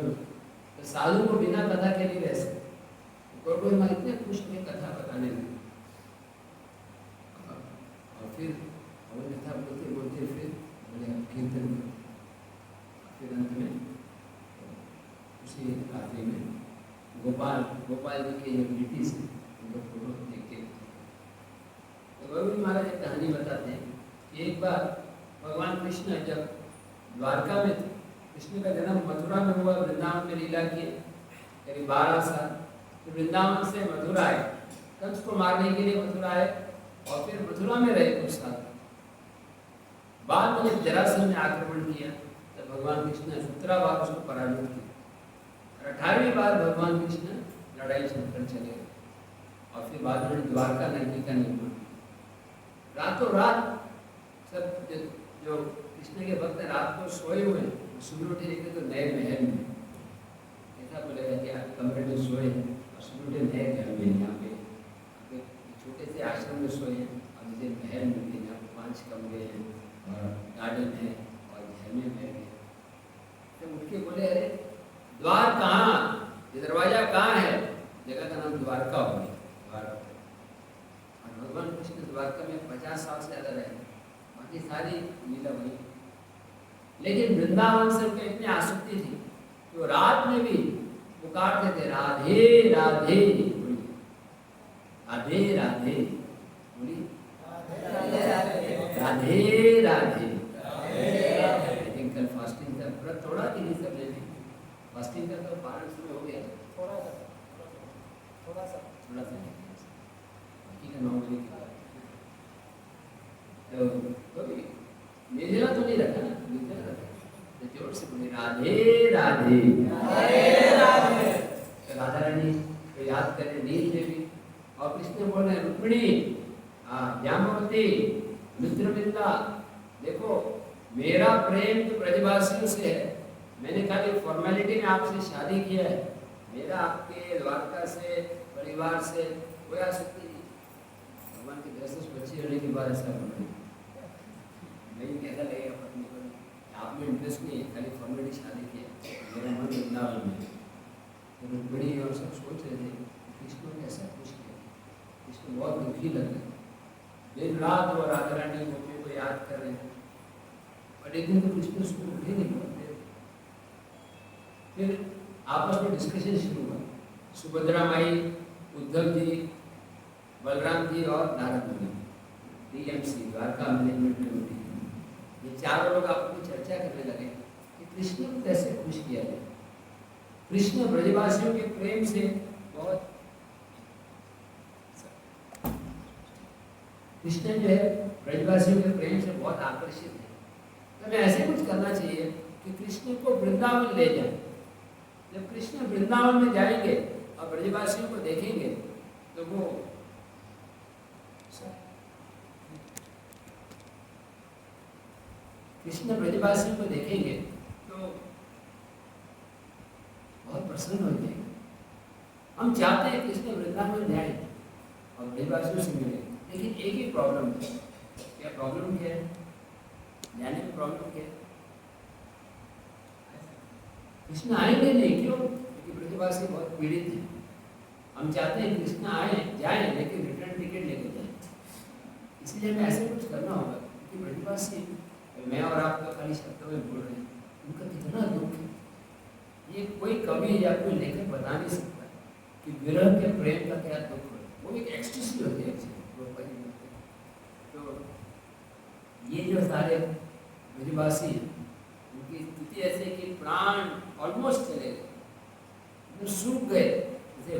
तो साधु को बिना कथा के नहीं रह सकते, तो इतने खुश में कथा बताने लगे, और फिर कथा बोलते बोलते फिर बोले कीर्तन, फिर अंत में उसी रात्रि में गोपाल जी के जो ब्रिटिश उनको फोटो देख के, तो गोविंद महाराज एक कहानी बताते हैं कि एक बार भगवान कृष्ण जब द्वारका में थे, कृष्ण का जन्म मथुरा में हुआ, वृंदावन में लीला किए करीब 12 साल, तो वृंदावन से मथुरा आए, कंस को मारने के लिए मथुरा आए, और फिर मथुरा में रहे कुछ साल। बाद में जब जरासंध ने आक्रमण किया, तब भगवान कृष्ण ने 17 बार उसको पराजित किया, 18वीं बार भगवान कृष्ण लड़ाई छोड़कर चले गए, और फिर बाद में द्वारका नगरी का निर्माण। रातों रात सब जो कृष्ण के भक्त रात को सोए हुए हैं, सुबह उठे देखे तो नए महल में, ऐसा बोलेगा कि आप कमरे में सोए हैं और सुबह उठे नए घर में, यहाँ पे छोटे से आश्रम में सोए हैं, और मुझे महल मिल गए, यहाँ 5 कमरे हैं और गार्डन है और झरने में है। तो उठ के बोले, अरे द्वार कहाँ, ये दरवाजा कहाँ है? जगह का नाम द्वारका हो गया, द्वारका। और भगवान कृष्ण द्वारका में 50 साल से ज़्यादा रहे, बाकी सारी लीला वही। लेकिन वृंदावन से उनके इतनी आसक्ति थी कि वो रात में भी वो पुकारते थे राधे राधे, राधे राधे, बोलिए राधे राधे। आई थिंक कल फास्टिंग का व्रत तोड़ा कि नहीं सबने भी? फास्टिंग का तो पारण शुरू हो गया, थोड़ा सा बाकी का 9 बजे की बात। तो भी निर्जला तो नहीं रखा ना, निर्जला रखा तो जोर से बोले राधे राधे, राधा रानी को याद करें, नील देवी और कृष्ण बोल रहे रुक्मिणी, जाम्बवती, मित्रविंदा। देखो मेरा प्रेम तो ब्रजवासियों से है, मैंने खाली फॉर्मेलिटी में आपसे शादी किया है, मेरा आपके द्वारका से परिवार से कोई आसक्ति नहीं। भगवान के 10 बच्चे होने के बाद ऐसा बोल नहीं कैसा लगेगा पत्नी को, आप में इंटरेस्ट नहीं है, खाली फॉर्मेलिटी शादी किया, मेरा मन वृंदावन में। तो रुक्मिणी और सब सोच रहे थे कृष्ण ने ऐसा कुछ किया, कृष्ण बहुत दुखी लग रहे, दिन रात वो राधा रानी गोपियों को याद कर रहे हैं। और एक दिन तो कृष्ण उसको उठे नहीं बोलते, फिर आपस में डिस्कशन शुरू हुआ। सुभद्रा माई, उद्धव जी, बलराम जी और नारद मुनि, DMC द्वारका मैनेजमेंट कमेटी, ये चारों लोग आपस में चर्चा करने लगे कि कृष्ण को कैसे खुश किया जाए। कृष्ण ब्रजवासियों के प्रेम से बहुत, कृष्ण जो है ब्रजवासियों के प्रेम से बहुत आकर्षित है, तो हमें ऐसे कुछ करना चाहिए कि कृष्ण को वृंदावन ले जाए। जब कृष्ण वृंदावन में जाएंगे और ब्रजवासियों को देखेंगे तो वो कृष्ण ब्रजवासियों को देखेंगे तो बहुत प्रसन्न हो जाएंगे। हम चाहते हैं कृष्ण वृंदावन जाए और ब्रजवासियों से मिले, लेकिन एक ही प्रॉब्लम है। क्या प्रॉब्लम क्या है? जाने में प्रॉब्लम क्या है? कृष्ण आएंगे नहीं, क्यों? क्योंकि ब्रजवासी बहुत पीड़ित हैं। हम चाहते हैं कृष्ण आए जाए, लेकिन रिटर्न टिकट लेके जाए। इसलिए हमें ऐसे कुछ करना होगा, क्योंकि ब्रजवासी, मैं और आप तो खाली शब्दों में बोल रहे हैं, उनका कितना दुख है, ये कोई कवि या कोई लेखक बता नहीं सकता कि विरह के प्रेम का क्या दुख है। वो एक एक्सटेंसिव होती है। तो ये जो सारे ब्रजवासी हैं, उनकी स्थिति ऐसे कि प्राण ऑलमोस्ट चले गए, वो सूख गए। जैसे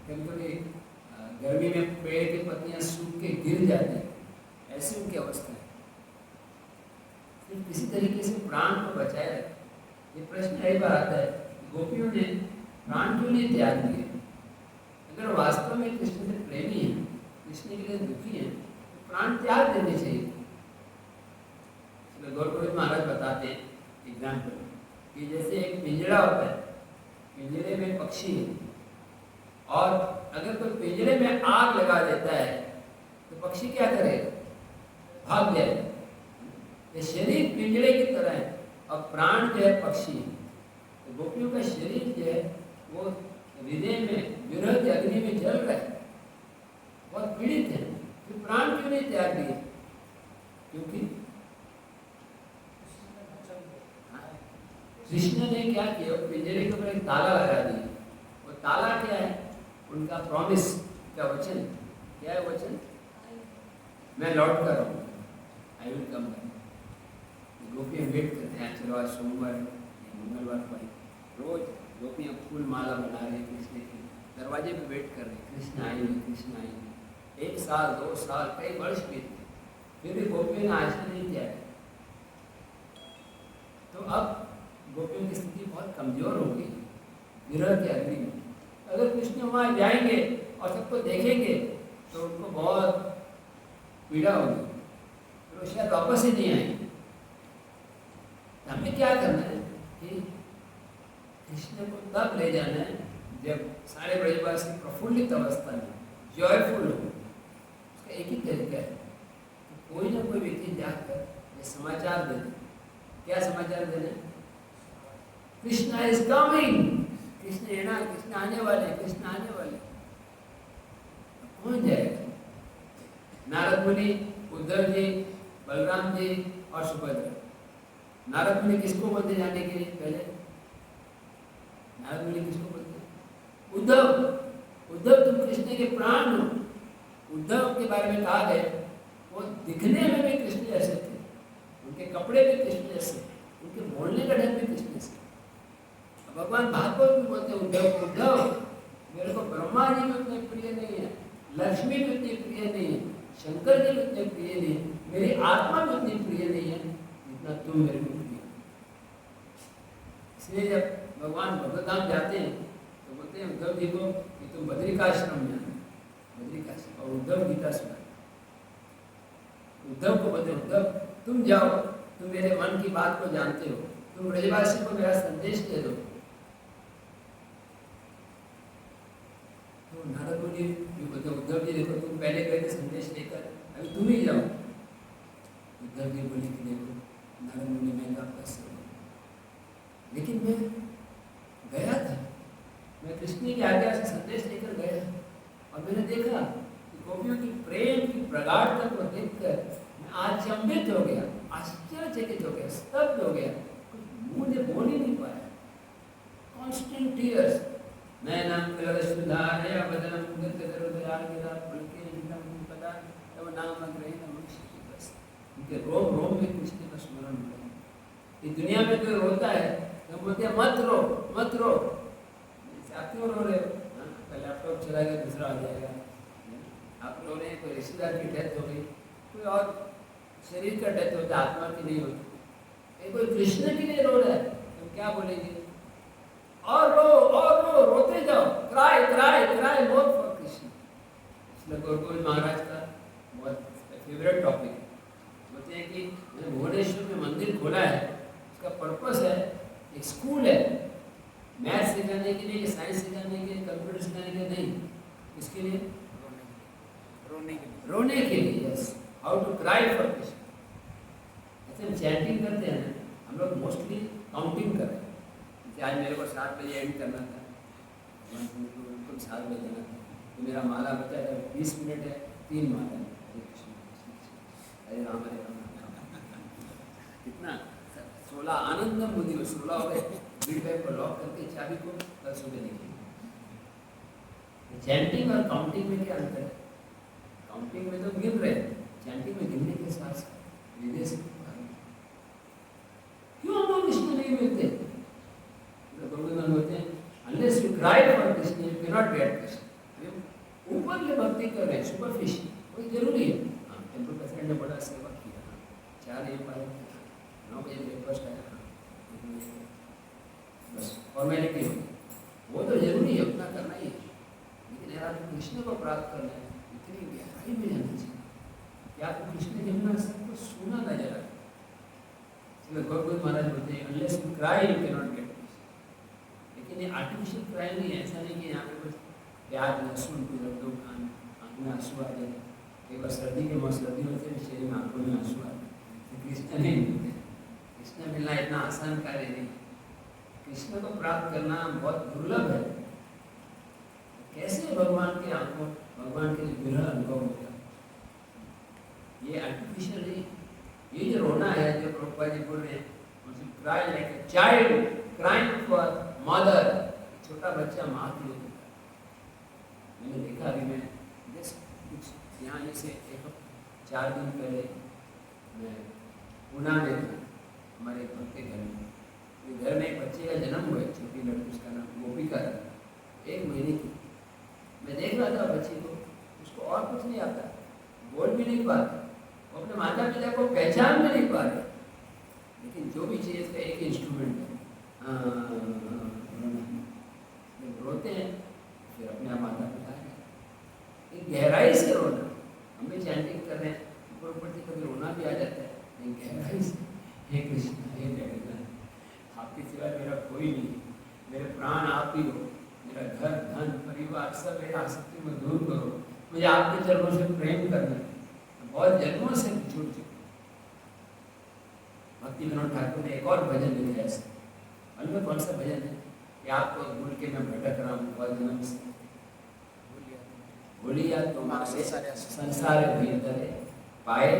कभी कभी गर्मी में पेड़ की पत्तियां सूख के गिर जाती हैं, ऐसी उनकी अवस्था है। किसी तरीके से प्राण को बचाए रखें। ये प्रश्न कई बार आता है कि गोपियों ने प्राण क्यों नहीं त्याग दिए? अगर वास्तव में कृष्ण से प्रेमी है, कृष्ण के लिए दुखी है, तो प्राण त्याग देने चाहिए। गौर गोविंद महाराज बताते हैं एग्जाम्पल कि जैसे एक पिंजरा होता है, पिंजरे में पक्षी है, और अगर कोई पिंजरे में आग लगा देता है तो पक्षी क्या करेगा? भाग जाएगा। ये शरीर पिंजरे की तरह है और प्राण जो है पक्षी है। तो गोपियों का शरीर जो है वो हृदय में विरह की अग्नि में जल रहा है, बहुत पीड़ित है। तो प्राण क्यों नहीं त्याग दिए? क्योंकि कृष्ण ने क्या किया, पिंजरे के ऊपर एक ताला लगा दिया। वो ताला क्या है? उनका प्रॉमिस का वचन। क्या है वचन? मैं लौट कर आऊँगा, आई विल कम बैक। गोपियाँ वेट करते हैं, चलो आज सोमवार मंगलवार को रोज गोपियाँ फूल माला बना रही कृष्ण की, दरवाजे पे वेट कर रहे, कृष्ण आएंगे, कृष्ण आएंगे। 1 साल 2 साल कई वर्ष बीते, फिर भी गोपियों ने आशा नहीं किया। तो अब गोपियों की स्थिति बहुत कमजोर हो गई विरह के अग्नि में। अगर कृष्ण वहाँ जाएंगे और सबको देखेंगे तो उनको बहुत पीड़ा होगी, तो शायद वापस ही नहीं आएंगे। हमें क्या करना है कि कृष्ण को तब ले जाना है जब सारे ब्रजवासी प्रफुल्लित अवस्था में जॉयफुल हो। उसका एक ही तरीका है कि कोई ना कोई व्यक्ति जाकर ये समाचार दे दे। क्या समाचार देना है? कृष्ण इज कमिंग, कृष्ण आने वाले, कृष्ण आने वाले। कौन जाएगा? नारद मुनि, उद्धव जी, बलराम जी और सुभद्रा। नारद मुनि किसको बोलते जाने के लिए? पहले नारद मुनि किसको बोलते? उद्धव उद्धव तुम कृष्ण के प्राण हो। उद्धव के बारे में कहा गया वो दिखने में भी कृष्ण जैसे थे, उनके कपड़े भी कृष्ण जैसे, उनके बोलने का ढंग भी कृष्ण जैसे। भगवान भागवत में बोलते हैं उद्धव उद्धव मेरे को ब्रह्मा जी भी उतने प्रिय नहीं है, लक्ष्मी भी उतनी प्रिय नहीं है, शंकर जी भी उतने प्रिय नहीं है, मेरी आत्मा भी उतनी प्रिय नहीं है जितना तुम मेरे को प्रिय। इसलिए जब भगवान भगवतधाम जाते हैं तो बोलते हैं उद्धव जी को कि तुम बद्रिकाश्रम में आना, बद्रिकाश्रम। और उद्धव गीता सुना, उद्धव को बोलते उद्धव तुम जाओ, तुम मेरे मन की बात को जानते हो, तुम ब्रजवासी को मेरा संदेश दे दो। तो नारद मुनि भी बोलते उद्धव जी देखो तुम पहले गए थे संदेश लेकर, अभी तुम ही जाओ। उद्धव जी बोले कि देखो नारद मुनि मैं आपका सेवक, लेकिन मैं गया था, मैं कृष्ण की आज्ञा से संदेश लेकर गया और मैंने देखा कि गोपियों की प्रेम की प्रगाढ़ता को देखकर मैं अचंभित हो गया, आश्चर्यचकित हो गया, स्तब्ध हो गया, कुछ मुंह ने बोल ही नहीं पाया। कॉन्स्टेंट टीयर्स, नैनम कलशुधारया बदनम गद्गदरुदयार गिरा पलके नितम पदा तव नाम ग्रहण मनुष्य बस। उनके रोम रोम में कृष्ण का स्मरण होता है। इस दुनिया में कोई रोता है तो बोलते मत रो मत रो, क्यों रो रहे हो? लैपटॉप चला गया दूसरा आ जाएगा, आप रो रहे हैं, कोई रिश्तेदार की डेथ हो गई, कोई और शरीर का डेथ होता है, आत्मा की नहीं होती। कोई कृष्ण की नहीं रो रहा है तो क्या बोलेंगे? और रो रोते जाओ, cry cry cry more for Krishna. इसलिए गोविंद महाराज का बहुत फेवरेट टॉपिक है। बोलते हैं कि भुवनेश्वर में मंदिर खोला है, उसका पर्पस है एक स्कूल है, मैथ सिखाने के लिए, साइंस सिखाने के लिए, कंप्यूटर सिखाने के लिए नहीं, इसके लिए रोने के लिए। Yes, how to cry for Krishna. ऐसे हम चैंटिंग करते हैं ना, हम लोग मोस्टली काउंटिंग कर रहे हैं। आज मेरे को 7 बजे एंड करना था, बिल्कुल 7 बजे जाना था, तो मेरा माला बचा था 20 मिनट है, 3 माला है। हरे राम हरे राम कितना 16 आनंद बुद्धि 16 हो गए। फीडबैक को लॉक करके चाबी को कल सुबह निकली। चैंटिंग और काउंटिंग में क्या अंतर है? काउंटिंग में तो गिन रहे, चैंटिंग में गिनने के साथ साथ हृदय से क्यों हम लोग कृष्ण नहीं मिलते? भगवान बोलते हैं unless you cry for Krishna you cannot get Krishna। ऊपर ले भक्ति कर रहे हैं, सुपरफिशियल कोई जरूरी है। हाँ, टेम्पल प्रेसिडेंट ने बड़ा सेवा किया, 4 AM पर 9 बजे ब्रेकफास्ट आया, बस फॉर्मेलिटी होगी, वो तो जरूरी है, उतना करना ही है। लेकिन यार आपको कृष्ण को प्राप्त करना है, इतनी गहराई में जाना चाहिए कि आपको कृष्ण जमुना सबको सुना न जरा। गोविंद महाराज बोलते हैं unless you cry you cannot get Krishna। लेकिन ये आर्टिफिशियल क्राई नहीं है, ऐसा नहीं कि यहाँ पे कुछ प्याज लहसुन कुछ रख दो, आँख में आंसू आ जाए। एक बार सर्दी के मौसम, सर्दी होते हैं शरीर में आंखों में आंसू आ जाए, कृष्ण नहीं मिलते। कृष्ण मिलना इतना आसान कार्य नहीं, कृष्ण को प्राप्त करना बहुत दुर्लभ है। कैसे भगवान के आंखों, भगवान के विरह अनुभव होता है? ये आर्टिफिशियल नहीं, ये जो रोना है, जो प्रभुपाद जी बोल रहे हैं, cry like a child crying for mother, छोटा बच्चा माँ के लिए रोता है। मैंने देखा, अभी मैं जस्ट कुछ यहाँ जैसे 4 दिन पहले मैं पुणे में था, हमारे भक्त के घर में। घर में एक बच्चे का जन्म हुआ, छोटी लड़की, उसका नाम गोपिका है, 1 महीने की। मैं देख रहा था बच्ची को, उसको और कुछ नहीं आता, बोल भी नहीं पाता, वो अपने माता पिता को पहचान भी नहीं पा रहे, लेकिन जो भी चीज़ का एक इंस्ट्रूमेंट है, रोते हैं, फिर अपने आप माता पिता है, एक गहराई से रोना। हम भी चैंटिंग कर रहे हैं, ऊपर ऊपर से कभी रोना भी आ जाता है, लेकिन गहराई से, हे कृष्ण हे जगन्नाथ, आपके सिवा मेरा कोई नहीं, मेरे प्राण आप ही हो, मेरा घर धन परिवार सब मेरा आसक्ति में दूर करो, मुझे आपके चरणों से प्रेम करना है। बहुत जन्मों से छूट चुके। भक्ति विनोद ठाकुर ने एक और भजन लिखा है, मालूम है कौन सा भजन है? कि आपको भूल के मैं भटक रहा हूँ बहुत जन्म से, भूलिया तुम्हारे संसार भीतर पाए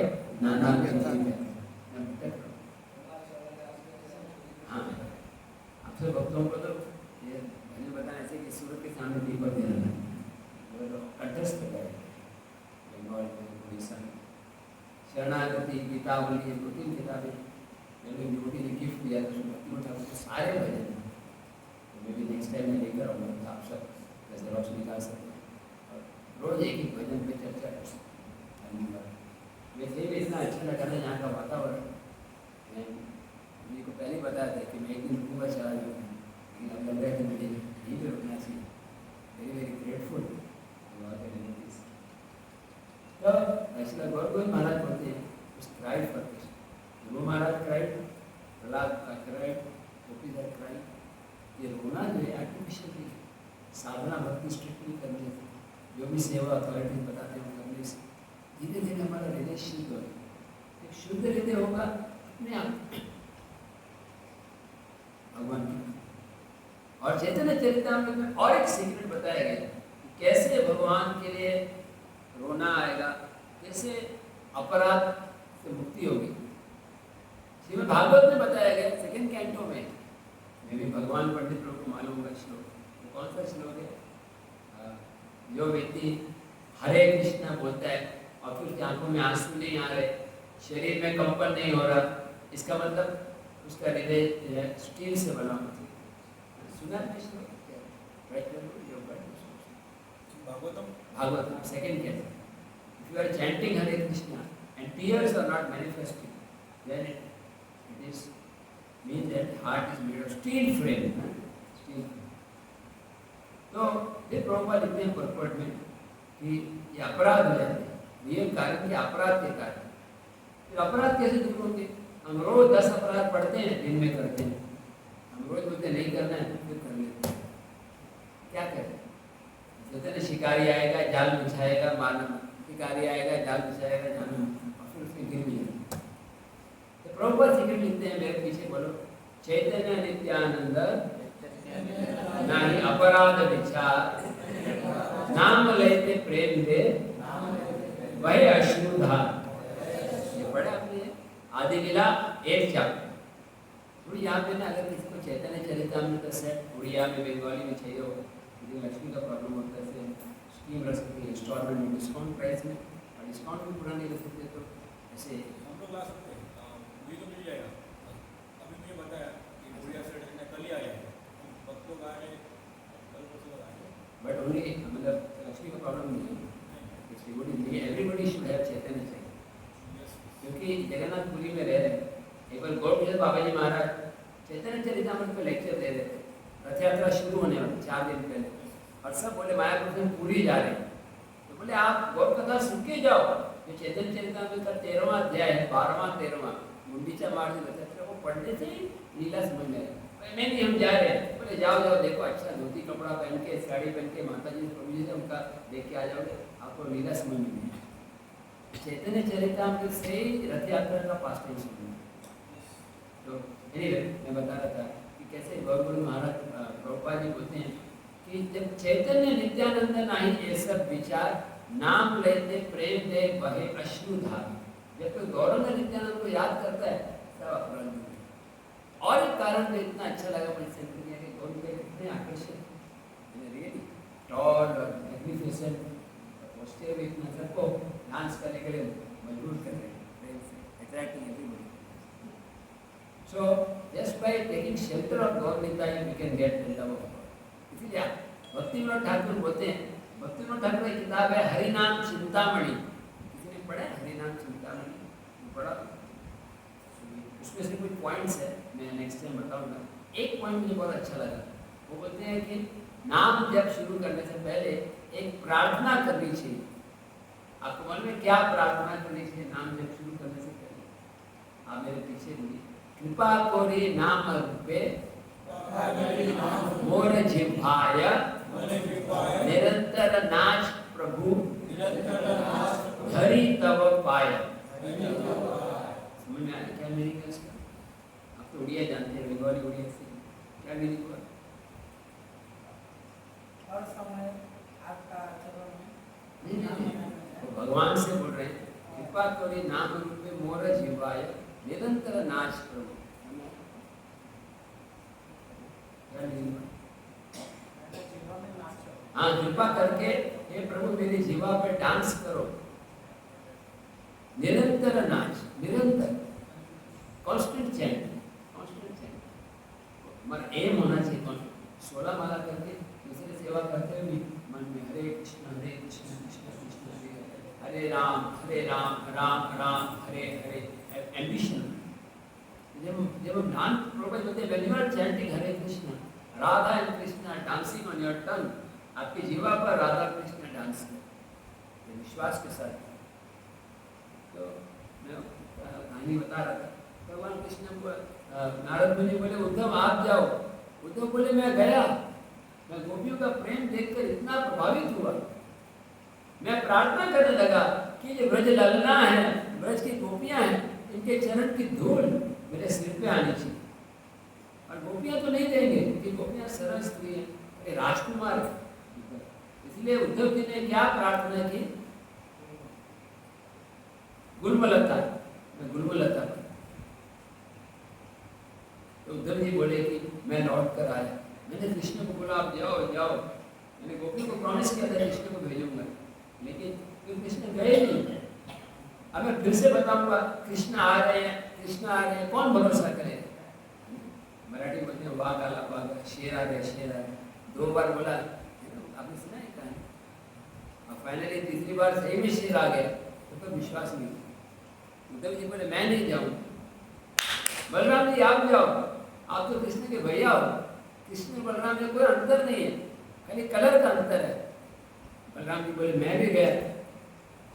नाना में भटक रहा हूँ। हाँ, आपसे भक्तों को तो ये भजन बताने से ऐसे कि सूरत के सामने दीपक दे रहा है वो कंठस्थ कर रहे बंगाल में उड़ीसा में शरणागति गीतावली ये 2-3 किताबें मैंने बेटी ने गिफ्ट दिया था उसमें भक्ति ठाकुर के सारे भजन तो मैं भी नेक्स्ट टाइम में लेकर आऊँगा तो आप सब जेरोक्स निकाल सकते हैं और रोज एक एक भजन पे चर्चा कर सकते हैं। वैसे भी इतना अच्छा लगा था यहाँ का वातावरण। मैं मेरे को पहले बताया था कि मैं एक दिन रुकूँगा चला जाऊँगा लेकिन अब लग रहा है कि मुझे यहीं पर रुकना चाहिए। वेरी वेरी ग्रेटफुल तो ऐसा गौरव महाराज बोलते हैं उस cried for this Guru Maharaj cried Prahlad का क्राइड गोपीधर क्राइड ये रोना जो है आर्टिफिशियली साधना भक्ति स्ट्रिक्टली करने से जो भी सेवा अथॉरिटी बताते हैं करने से धीरे धीरे हमारा हृदय शुद्ध होगा। एक शुद्ध हृदय होगा अपने आप भगवान की। और चैतन्य चरितामृत में और एक सीक्रेट बताया गया कि कैसे भगवान के लिए रोना आएगा, कैसे अपराध से मुक्ति होगी। श्रीमद् भागवत में बताया गया 2nd कैंटो में भी भगवान पंडित लोग को मालूम होगा श्लोक। तो कौन सा श्लोक है? जो व्यक्ति हरे कृष्णा बोलता है और फिर उसकी आंखों में आंसू नहीं आ रहे, शरीर में कंपन नहीं हो रहा, इसका मतलब उसका हृदय स्टील से बना होता है। सुना है श्लोक? Bhagavatam, 2nd canto. If you are chanting Hare Krishna and tears are not manifesting, then it is means that heart is made of steel frame. Steel frame. तो ये प्रभुपाद लिखते हैं परपट में कि ये अपराध हो जाते हैं, ये कारण कि अपराध के कारण। फिर अपराध कैसे दूर होंगे? हम रोज 10 अपराध पढ़ते हैं, दिन में करते हैं। हम रोज बोलते नहीं करना है, फिर कर लेते हैं। क्या करें? जैसे शिकारी आएगा जाल बिछाएगा मारना, शिकारी आएगा जाल बिछाएगा जाना और फिर उसमें गिर भी जाएगा। तो प्रभुपाद सीक्रेट लिखते हैं, मेरे पीछे बोलो, चैतन्य नित्यानंद नाही अपराध विचार नाम लेते प्रेम दे वह अश्रुधार। ये पढ़ा आपने आदि लीला 1 चैप्टर। थोड़ी यहाँ पे ना अगर किसी को चैतन्य चरितामृत का सेट उड़िया में बंगाली में चाहिए हो, लक्ष्मी का प्रॉब्लम होता है, स्कीम रख सकते हैं इंस्टॉलमेंट में डिस्काउंट प्राइस में, और डिस्काउंट भी पूरा नहीं रख सकते तो ऐसे हम लोग ला सकते हैं। मुझे तो मिल जाएगा। अभी मुझे बताया कि उड़िया से कल ही आया है, वक्त लोग आए कल परसों आए, बट ओनली मतलब लक्ष्मी का प्रॉब्लम नहीं है। एवरीबडी शुड हैव चैतन्य चाहिए, क्योंकि जगन्नाथपुरी में रह रहे एक बार गौर बाबा जी महाराज चैतन्य चरितामृत पे लेक्चर दे रहे थे। रथ यात्रा शुरू होने वाली 4 दिन पहले, और सब बोले मायापुर में पूरी जा रहे हैं। तो बोले आप गौर कथा सुन के जाओ, जो चैतन्य चरितामृत का 13वां अध्याय है, 12वां 13वां गुंडीचा मार्ग रथ यात्रा को पढ़ने से ही लीला समझ में आएगा। नहीं हम जा रहे हैं, बोले जाओ जाओ देखो, अच्छा धोती कपड़ा पहन के साड़ी पहन के माता जी प्रभु जी से उनका देख के आ जाओगे, आपको लीला समझ में नहीं आएगी। चैतन्य चरितामृत से ही रथ यात्रा का पास्ट टाइम समझ में। तो एनीवे मैं बता रहा था कैसे गौरगुरु महाराज प्रभुपाद जी बोलते हैं कि जब चैतन्य नित्यानंद नाही ये सब विचार नाम लेते प्रेम दे बहे अश्रुधार। जब कोई गौरव नित्यानंद को याद करता है सब अपराध दूर। और एक कारण तो इतना अच्छा लगा मुझे सेंटर के गौरव के कितने आकर्षक, रियली टॉल और मैग्निफिसेंट, पोस्टर भी इतना सबको डांस करने के लिए मजबूर कर रहे हैं, प्रेम से attracting everybody. So just by taking shelter of Gaur Nitai we can get the love of God. इसीलिए भक्ति विनोद ठाकुर बोलते हैं, भक्ति विनोद ठाकुर की किताब है हरिनाम चिंतामणि। किसी ने पढ़ा है हरिनाम चिंतामणि? पढ़ा? उसमें से कुछ पॉइंट्स है, मैं नेक्स्ट टाइम बताऊंगा। एक पॉइंट मुझे बहुत अच्छा लगा, वो बोलते हैं कि नाम जब शुरू करने से पहले एक प्रार्थना करनी चाहिए। आपको मालूम है क्या प्रार्थना करनी चाहिए नाम जब शुरू करने से पहले? आप मेरे पीछे बोलिए, कृपा कोरी नाम रूपे मोर जिह्वाय निरंतर नाच प्रभु धरी तव पाय। समझ में आया क्या मीनिंग है इसका? आप तो उड़िया जानते हैं, बंगाली उड़िया से क्या मीनिंग हुआ? और समय आपका नहीं, भगवान से बोल रहे हैं, कृपा कोरी नाम रूपे मोर जिह्वाय निरंतर नाच प्रभु। क्या मीनिंग हुआ? हाँ, कृपा करके हे प्रभु मेरी जीवा पे डांस करो, निरंतर नाच, निरंतर कांस्टेंट चैंट, हमारा एम होना चाहिए कांस्टेंट। 16 माला करके दूसरे सेवा करते हुए मन में हरे कृष्ण कृष्ण कृष्ण हरे राम राम राम हरे हरे, एम्बिशन। जब हम नाम प्रोफेट होते हैं, when you are chanting Hare Krishna, Radha and Krishna dancing on your tongue, आपकी जीवा पर राधा कृष्ण डांस करें विश्वास के साथ। तो मैं कहानी बता रहा था, भगवान कृष्ण को नारद मुनि बोले उद्धव आप जाओ। उद्धव बोले मैं गया, मैं गोपियों का प्रेम देखकर इतना प्रभावित हुआ, मैं प्रार्थना करने लगा कि ये ब्रज ललना है, ब्रज की गोपियां हैं, इनके चरण की धूल मेरे सिर पे आनी चाहिए। और गोपियां तो नहीं देंगे क्योंकि गोपियां सरल स्त्री है, अरे राजकुमार है। इसलिए उद्धव जी ने क्या प्रार्थना की, गुलमलता, मैं गुलमलता पर। तो उद्धव जी बोले कि मैं लौट कर आया, मैंने कृष्ण को बोला आप जाओ जाओ, मैंने गोपियों को प्रॉमिस किया था कृष्ण को भेजूंगा, लेकिन फिर कृष्ण गए नहीं। अब मैं फिर से बताऊंगा कृष्ण आ रहे हैं, कृष्ण आ रहे हैं, कौन भरोसा करेगा। मराठी बोलते हैं वाघ आला वाघ, शेर आ रहे शेर आ रहे, 2 बार बोला, आपने सुना है कहानी। और फाइनली तीसरी बार सही में शेर आ गया तो विश्वास नहीं। उद्धव जी बोले मैं नहीं जाऊंगा। बलराम जी आप जाओ, आप तो कृष्ण के भैया हो, कृष्ण बलराम में कोई अंतर नहीं है, खाली कलर का अंतर है। बलराम जी बोले मैं भी गया,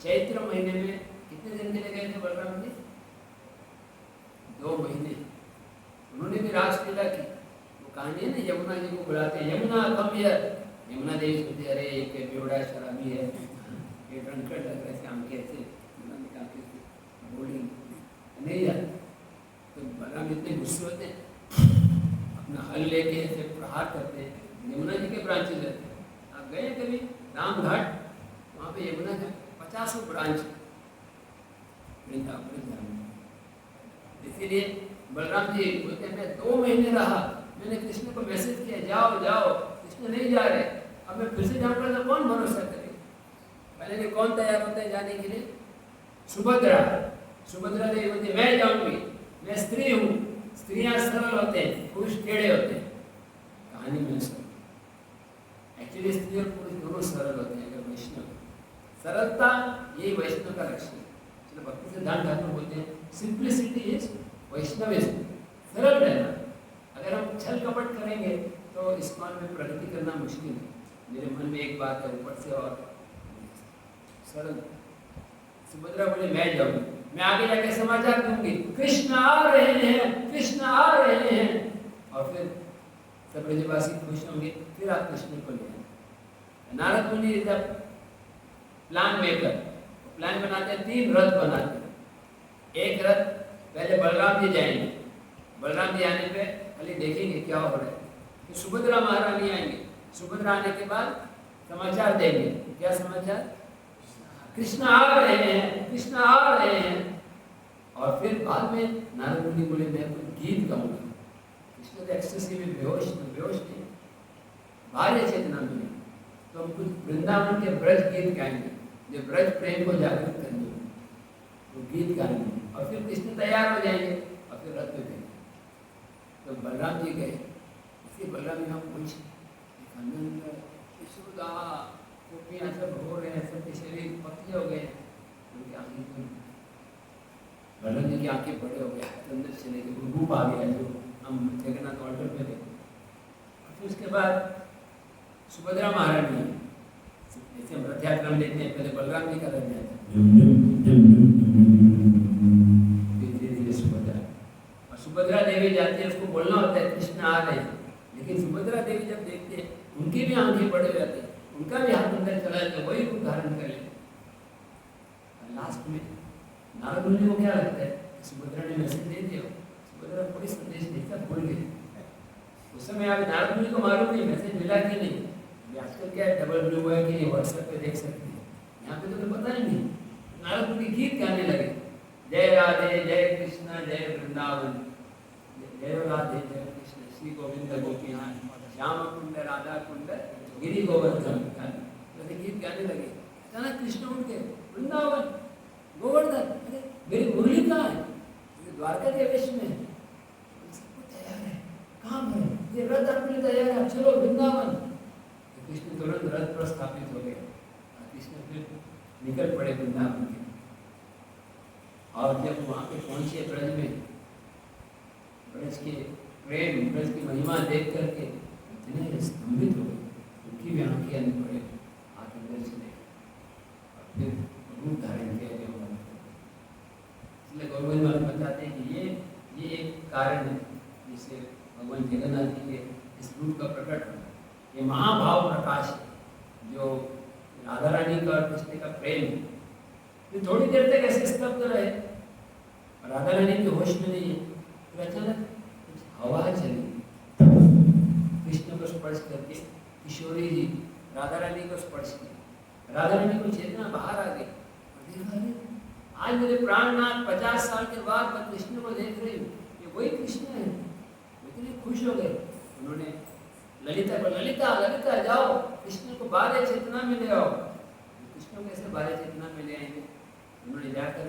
चैत्र महीने में कितने दिन के लिए गए थे बलराम जी? 2 महीने। उन्होंने भी रासलीला की, वो कहानी है ना, यमुना जी को बुलाते हैं, यमुना कम हियर, यमुना देवी सोचती अरे एक बेवड़ा शराबी है, ये ड्रंकर्ड लग रहा है, शाम के ऐसे बोली नहीं जाती। तो बलराम इतने गुस्से होते हैं, अपना हल लेके ऐसे प्रहार करते हैं। यमुना जी के ब्रांचेज रहते हैं, आप गए कभी रामघाट, वहाँ पे यमुना के 50 ब्रांच वृंदावन। इसीलिए बलराम जी बोलते हैं मैं 2 महीने रहा, मैंने कृष्ण को मैसेज किया जाओ जाओ, कृष्ण नहीं जा रहे, अब मैं फिर से जाऊंगा तो कौन भरोसा करे। पहले कौन तैयार होता है जाने के लिए? सुभद्रा। सुभद्रा देवी बोलती मैं जाऊंगी, मैं स्त्री हूँ, स्त्रियां सरल होते हैं, पुरुष टेढ़े होते हैं। कहानी में एक्चुअली स्त्री और पुरुष दोनों सरल होते हैं। अगर वैष्णव सरलता, यही वैष्णव का लक्षण है। चलो भक्ति सिद्धांत ठाकुर बोलते हैं सिंप्लिसिटी इज वैष्णविज्म, सरल रहना। अगर हम छल कपट करेंगे तो इस्कॉन में प्रगति करना मुश्किल है। मेरे मन में एक बात है, ऊपर से और सरल। सुभद्रा बोले मैं जाऊंगी, मैं आगे जाके समाचार दूंगी कृष्ण आ रहे हैं, कृष्ण आ रहे हैं, और फिर सब ब्रजवासी खुश होंगे, फिर आप कृष्ण को ले आए। नारद मुनि जब प्लान मेकर, प्लान बनाते हैं, 3 रथ बनाते हैं। एक रथ पहले बलराम जी जाएंगे, बलराम जी आने पे खाली देखेंगे क्या हो रहा है, फिर सुभद्रा महारानी आएंगे, सुभद्रा आने के बाद समाचार देंगे। क्या समाचार? कृष्ण आ रहे हैं, कृष्ण आ रहे हैं। और फिर बाद में नारद मुनि बोले मैं कोई गीत गाऊंगा। कृष्ण तो एक्सेसिव बेहोश नहीं, भारी चेतना मिले, तो हम कुछ वृंदावन के ब्रज गीत गाएंगे जो ब्रज प्रेम को जागृत करेंगे, वो गीत गाएंगे। और फिर कृष्ण तैयार हो जाएंगे और फिर रथ में देंगे। तो बलराम जी गए, इसलिए बलराम जी हम पूछे यशोदा गोपियाँ सब हो रहे हैं, सबके शरीर पतले हो गए, उनकी आंखें, बलराम जी की आंखें बड़े हो गए, अंदर चले गए, रूप आ गया जो हम जगन्नाथ ऑल्टर पे देखते। फिर उसके बाद सुभद्रा महारानी, जैसे हम रथ यात्रा में देखते हैं, पहले बलराम जी का रथ जाता है, धीरे धीरे सुभद्रा, और सुभद्रा देवी जाती है, उसको बोलना होता है कृष्ण आ रहे हैं। लेकिन सुभद्रा देवी जब देखते हैं, उनकी भी आंखें बड़े हो जाते हैं, उनका भी हाथ अंदर चला जाता है, वही रूप धारण कर लेते। लास्ट में नारद मुनि को क्या लगता है, सुभद्रा ने मैसेज दे दिया, सुभद्रा कोई संदेश देकर भूल गई। उस समय आप नारद मुनि को मालूम नहीं मैसेज मिला कि नहीं, आजकल क्या है डबल ब्लू है कि व्हाट्सएप पे देख सकते हैं, यहाँ पे तो पता ही नहीं। नारद मुनि गीत गाने लगे, जय राधे जय कृष्ण जय वृंदावन, जय राधे जय कृष्ण श्री गोविंद गोपिनाथ श्याम कुंड राधा कुंड गिरी गोवर्धन जैसे गीत गाने लगे। अचानक कृष्ण उठ के वृंदावन गोवर्धन, अरे मेरी मुरली कहाँ है? द्वारका के वेश में सब कुछ तैयार है, कहाँ है ये रथ अपने लिए तैयार है, चलो वृंदावन। तो कृष्ण तुरंत रथ पर स्थापित हो गए। कृष्ण फिर निकल पड़े वृंदावन के। और जब वहाँ पे पहुँचे ब्रज में, ब्रज के प्रेम, ब्रज की महिमा देख करके इतने स्तंभित हो गए, उनकी भी आंखें अंदर पड़े, हाथ अंदर चले और फिर रूप धारण किया गया। इसलिए गौरव वाले बताते हैं कि ये एक कारण है जिससे भगवान जगन्नाथ जी के इस रूप का प्रकट होना। ये महाभाव प्रकाश है जो राधा रानी का और कृष्ण का प्रेम है। फिर थोड़ी देर तक ऐसे स्तब्ध रहे, राधा रानी के होश में नहीं है। फिर अचानक कुछ हवा चली, कृष्ण को स्पर्श करके किशोरी जी राधा रानी को स्पर्श किया। राधा रानी को चेतना बाहर आ गई। आज मेरे प्राणनाथ 50 साल के बाद मैं कृष्ण को देख रही हूँ, ये वही कृष्ण है। इतने खुश हो गए, उन्होंने ललिता को, ललिता ललिता जाओ कृष्ण को बारे चेतना में ले आओ। कृष्ण को कैसे बारे चेतना में ले आएंगे? उन्होंने जाकर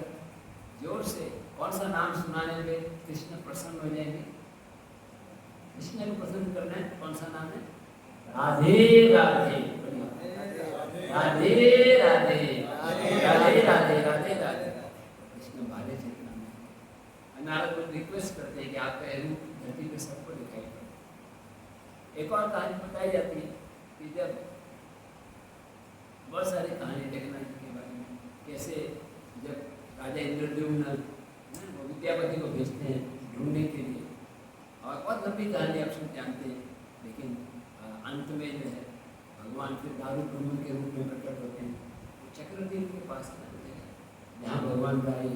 जोर से कौन सा नाम सुनाने में कृष्ण प्रसन्न हो जाएंगे? कृष्ण को पसंद करना है, कौन सा नाम है? राधे राधे राधे राधे राधे राधे राधे राधे। कृष्ण बारे चेतना में। नारद को रिक्वेस्ट करते हैं कि आपका रूप धरती पे सबको दिखाई पड़े। एक और कहानी बताई जाती है कि जब बहुत सारी कहानी जगन्नाथ जी के बारे में, कैसे जब राजा इंद्रद्युम्न वो विद्यापति को भेजते हैं ढूंढने के लिए, और बहुत लंबी कहानी आप सब जानते हैं, लेकिन अंत में जो है भगवान फिर दारू ब्रह्म के रूप में प्रकट होते हैं। वो चक्रदीप के पास जहाँ भगवान का ये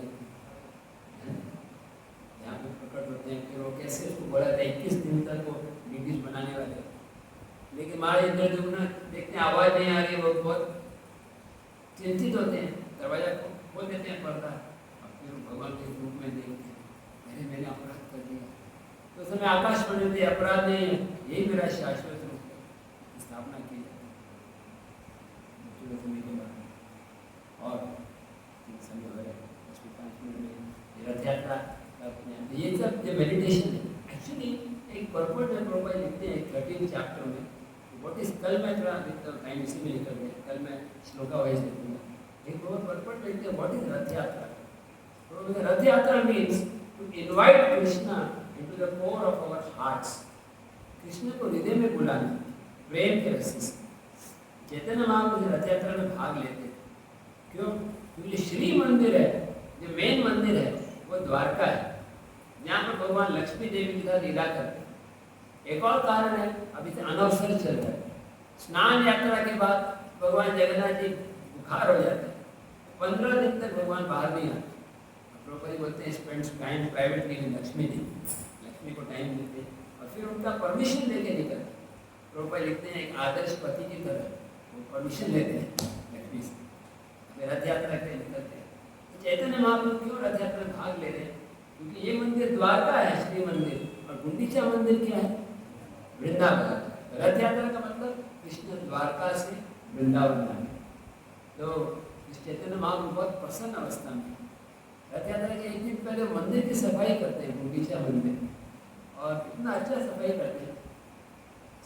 यहाँ पे प्रकट होते हैं। फिर वो कैसे उसको बोला था 21 दिन तक वो ब्रिटिश बनाने वाले, लेकिन हमारे इंद्रद्युम्न देखते हैं आवाज़ नहीं आ रही, वो बहुत चिंतित होते हैं, दरवाजा खोल देते हैं पर्दा, और फिर भगवान के रूप में देखते हैं मैंने अपराध कर दिया। तो उस समय आकाशवाणी में अपराध नहीं है, यही मेरा शाश्वत रूप की स्थापना की और समय हो रहा है 10-5 मिनट में रथ यात्रा करते हैं। ये सब जो मेडिटेशन है एक्चुअली एक पर्पस में प्रोवाइड लिखते हैं 13 चैप्टर में। व्हाट इज, कल मैं थोड़ा टाइम इसी में निकल गया, कल मैं श्लोका वाइज लिखूंगा। एक बहुत पर्पस लिखते हैं व्हाट इज रथ यात्रा। तो Rath Yatra means to invite Krishna into the core of our hearts. Krishna को हृदय में बुलाना प्रेम के रस से। चैतन्य महाप्रभु रथ यात्रा में भाग लेते हैं, क्यों? क्योंकि श्री मंदिर है, जो मेन मंदिर है वो द्वारका है, जहाँ पर भगवान लक्ष्मी देवी के साथ लीला करते हैं। एक और कारण है, अभी से अनवसर चल रहा है। स्नान यात्रा के बाद भगवान जगन्नाथ जी बुखार हो जाते हैं, 15 दिन तक भगवान बाहर नहीं आते। प्रभुपति बोलते हैं spend time privately with Lakshmi Devi, Lakshmi को टाइम देते हैं और फिर उनका परमिशन लेके निकलते। प्रभुपति लिखते हैं एक आदर्श पति की तरह वो परमिशन लेते हैं लक्ष्मी से, रथ यात्रा के निकलते हैं। चैतन्य महाप्रभु क्यों रथ यात्रा में भाग ले रहे हैं? क्योंकि ये मंदिर द्वारका है, श्री मंदिर, और गुंडीचा मंदिर क्या है? वृंदावन। रथ यात्रा का मतलब कृष्ण द्वारका से वृंदावन आए। तो इस चैतन्य महाप्रभु बहुत प्रसन्न अवस्था में रथ यात्रा के एक दिन पहले मंदिर की सफाई करते हैं, गुंडीचा मंदिर, और इतना अच्छा सफाई करते हैं।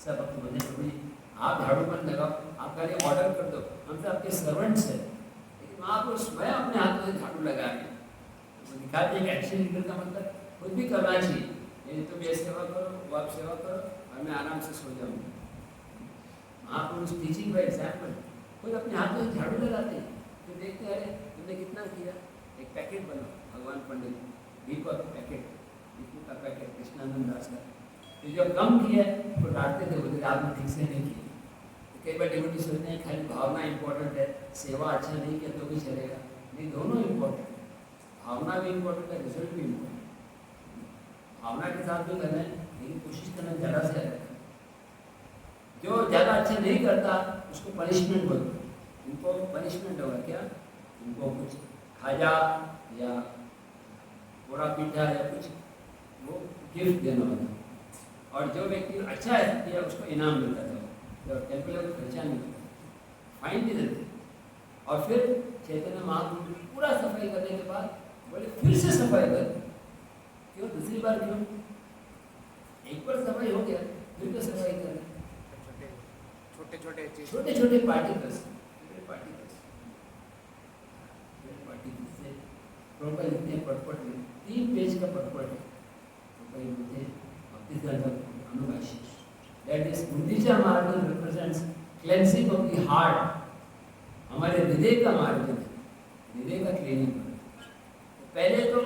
सब भक्त बोलते हैं प्रभु जी आप झाड़ू मत लगाओ, आप खाली ऑर्डर कर दो, हम तो आपके सर्वेंट्स हैं। लेकिन वहाँ पर स्वयं अपने हाथों से झाड़ू लगा रहे हैं, तो दिखाते हैं कि एक्शन लीडर का मतलब खुद भी करना चाहिए। यदि तुम ये सेवा करो, वो आप सेवा करो, और मैं आराम से सो जाऊँगा। वहाँ पर उस टीचिंग का एग्जाम्पल खुद अपने हाथों से झाड़ू लगाते हैं, फिर देखते हैं अरे तुमने कितना किया, एक पैकेट बनाओ। भगवान पंडित घी का पैकेट, घी का पैकेट कृष्णानंद दास का, तो जो कम किया तो डांटते थे, बोलते आपने ठीक से नहीं किया। तो कई बार डिवोटी सोचते हैं खाली भावना इंपॉर्टेंट है, सेवा अच्छा नहीं किया तो भी चलेगा। नहीं, दोनों इम्पोर्टेंट है, भावना भी इम्पोर्टेंट है, रिजल्ट भी इम्पोर्टेंट है। भावना के साथ भी करना है, लेकिन कोशिश करना ज़्यादा से ज़्यादा। जो ज़्यादा अच्छा नहीं करता उसको पनिशमेंट बोलते हैं। इनको पनिशमेंट होगा क्या? इनको कुछ खाजा या पूरा पीठा या कुछ वो गिफ्ट देना होगा, और जो व्यक्ति अच्छा है किया उसको इनाम मिलता था। तो टेम्पल को खर्चा नहीं होता, फाइन भी देते। और फिर चैतन्य महाप्रभु ने पूरा सफाई करने के बाद बोले फिर से सफाई कर। क्यों दूसरी बार क्यों? एक बार सफाई हो गया फिर तो सफाई कर। छोटे छोटे छोटे छोटे पार्टिकल्स से प्रॉपर इतने पटपट में 3 पेज का पटपट है। तो भाई मुझे भक्ति सिद्धांत अनुभाष्य दैट इज बुद्धिजा मार्ग represents cleansing of the heart. हमारे हृदय का मार्ग है, हृदय का क्लीनिंग। पहले तो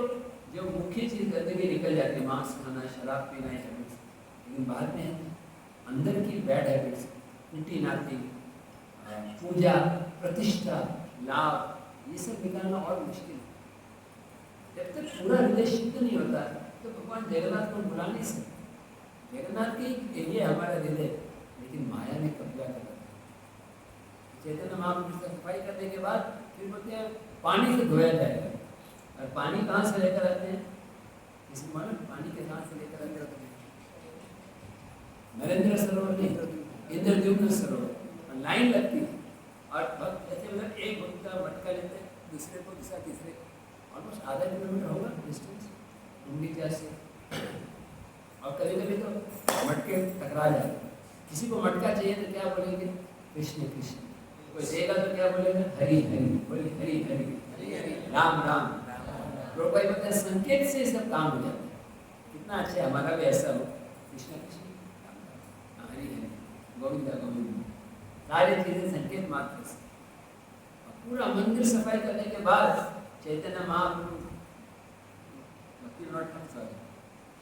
जो मुख्य चीज गंदगी निकल जाती है, मांस खाना, शराब पीना, हैबिट्स, लेकिन बाद में अंदर की बैड हैबिट्स, उल्टी नाती, पूजा, प्रतिष्ठा, लाभ, ये सब निकालना और मुश्किल है। जब तक पूरा हृदय शुद्ध नहीं होता तो भगवान जगन्नाथ को बुला नहीं सकते। जगन्नाथ की ये हमारा हृदय, लेकिन माया ने कब्जा कर रखा। चैतन्य महाप्रभु से सफाई करने के बाद फिर बोलते हैं पानी से धोया जाएगा। और पानी कहाँ से लेकर आते हैं? किसी मालूम पानी के कहाँ से लेकर आते हैं? नरेंद्र सरोवर नहीं, इंद्रद्युम्न सरोवर। लाइन लगती है और भक्त ऐसे मतलब एक भक्त का मटका लेते हैं, दूसरे को दूसरा, तीसरे, ऑलमोस्ट आधा किलोमीटर होगा डिस्टेंस उनकी से। और कभी कभी तो मटके टकरा जाते। किसी को मटका चाहिए तो क्या बोलेंगे? कृष्ण कृष्ण। कोई देगा तो क्या बोलेगा? हरि हरि। बोले हरि हरि हरि हरि, राम राम। प्रोपाई बोलते हैं संकेत से सब काम हो जाता है। कितना अच्छा है हमारा भी ऐसा हो, कृष्ण कृष्ण हरि हरि गोविंदा गोविंदा, सारी चीजें संकेत मात्र से। पूरा मंदिर सफाई करने के बाद चैतन्य महाप्रभु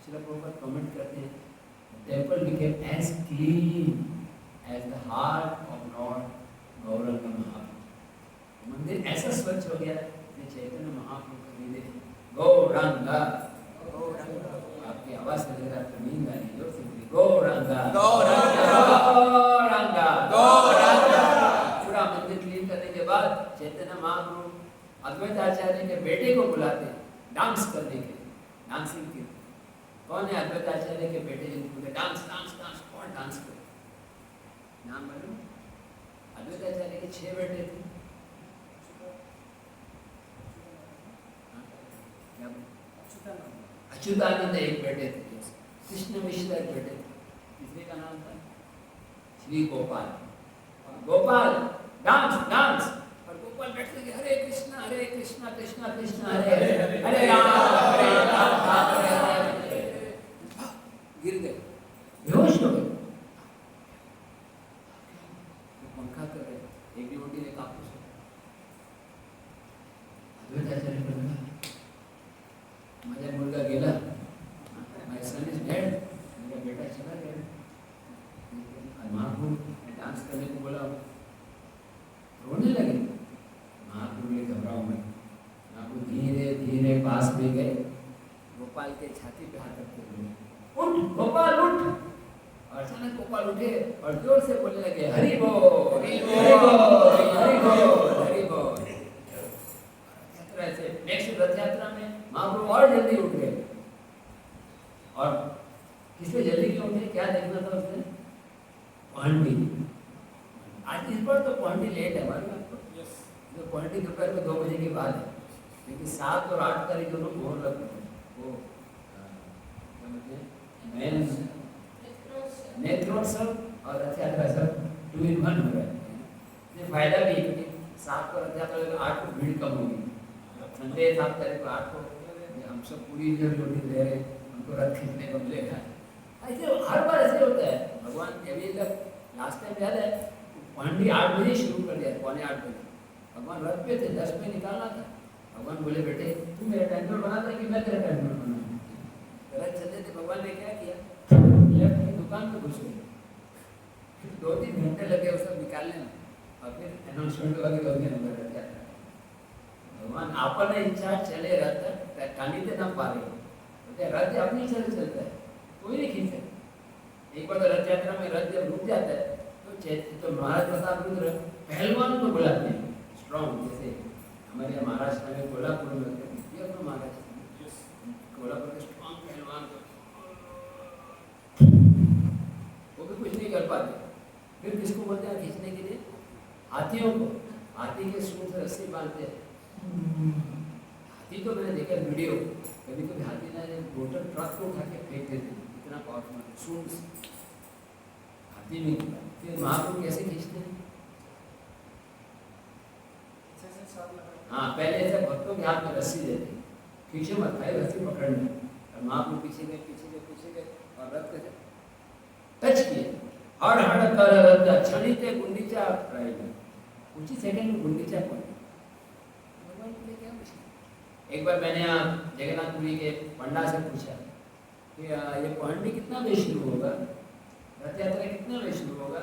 श्रील प्रभुपाद कमेंट करते हैं, temple became as clean as the heart of Lord Gauranga Mahaprabhu. मंदिर ऐसा स्वच्छ हो गया कि चैतन्य महाप्रभु का हृदय गौरंगा। आपकी आवाज से लग रहा है नींद आ रही है, जोर से बोलिए गौरंगा गौरंगा गौरंगा। पूरा मंदिर क्लीन करने के बाद चैतन्य महाप्रभु अद्वैत आचार्य के बेटे को बुलाते डांस करने के लिए, डांसिंग के। कौन है अद्वैत आचार्य के बेटे जिनको डांस डांस डांस? कौन डांस करे? नाम मालूम? अद्वैत आचार्य के 6 बेटे थे। अच्युतानंद एक बेटे थे, कृष्ण मिश्र एक बेटे थे, तीसरे का नाम था श्री गोपाल। गोपाल डांस डांस, और गोपाल बैठते थे हरे कृष्णा कृष्णा कृष्णा हरे हरे, हरे राम हरे हरे। गिर गए, बेहोश हो गए। पंखा कर रहे, एक डिवोटी ने काबू से अद्वैत आचार्य को लगा माझा मुलगा गेला, माय सन इज डेड, मेरा बेटा चला गया। महाप्रभु डांस करने को बोला, रोने लगे। महाप्रभु ने घबराओ मत। महाप्रभु धीरे धीरे पास में गए, गोपाल के छाती पे हाथ रखते हुए, उठ गोपाल उठ। और अचानक गोपाल उठे और जोर से बोलने लगे हरि बोल हरि बोल हरि बोल हरि बोल। ऐसे नेक्स्ट रथ यात्रा में महाप्रभु और जल्दी उठ गए। और किससे जल्दी क्यों उठे? क्या देखना था उसने? पौंडी। आज इस बार तो पौंडी लेट है हमारे आपको, जो पौंडी दोपहर में 2 बजे के बाद है, लेकिन 7 और 8 तारीख दोनों भोर लगते हैं। वो नेत्रोत्सव और रथ यात्रा सब 2 in 1 हो रहा है। ये फायदा भी है क्योंकि 7 को रथ यात्रा 8 को भीड़ कम होगी। संडे 7 तारीख को 8 को हम सब पूरी जो ड्यूटी ले रहे हैं उनको रथ खींचने को मिलेगा। ऐसे हर बार ऐसे होता है। भगवान अभी तक लास्ट टाइम याद है पौंडी 8 बजे शुरू कर दिया, 7:45 बजे। भगवान रथ पे थे, 10 पे निकालना था। भगवान बोले बेटे तू मेरा टाइम टेबल बनाता कि मैं तेरा टाइम टेबल बनाऊँ? रथ चलते थे, भगवान ने क्या किया? लेफ्ट की दुकान में घुस गए। 2-3 घंटे लगे वो सब निकालने में, और फिर अनाउंसमेंट हुआ कि रथ यात्रा। भगवान आपने इंचार्ज चले रथ कानी ते नाम पारे, रथ अपनी इच्छा से चलता है, कोई नहीं खींच सकता। एक बार तो रथ यात्रा में रथ जब रुक जाता है तो महाराज प्रताप रुद्र पहलवान को बुलाते हैं स्ट्रॉन्ग, जैसे हमारे यहाँ महाराष्ट्र में कोल्हापुर में महाराष्ट्र कोल्हापुर के स्ट्रॉन्ग पहलवान को वो भी कुछ नहीं कर पाते। फिर किसको बोलते हैं खींचने के लिए? हाथियों को। हाथी के सूंड से रस्सी बांधते हैं। हाथी तो मैंने देखा वीडियो, कभी कभी हाथी ने मोटर ट्रक को उठा के फेंक देते, इतना पावरफुल सूंड से हाथी नहीं होता। फिर महाप्रभु कैसे खींचते हैं? हाँ, पहले ऐसे भक्तों के हाथ में रस्सी देते, खींचे मत भाई, रस्सी पकड़नी। और महाप्रभु पीछे गए और रथ को टच किए, हड़ हड़ कर रथ क्षणिते गुंडीचा प्राइड, कुछ ही सेकंड में गुंडीचा पहुंच गए। भगवान के लिए क्या मुश्किल। एक बार मैंने यहाँ जगन्नाथपुरी के पंडा से पूछा कि ये पौंडी कितना बजे शुरू होगा, रथ यात्रा कितना बजे शुरू होगा?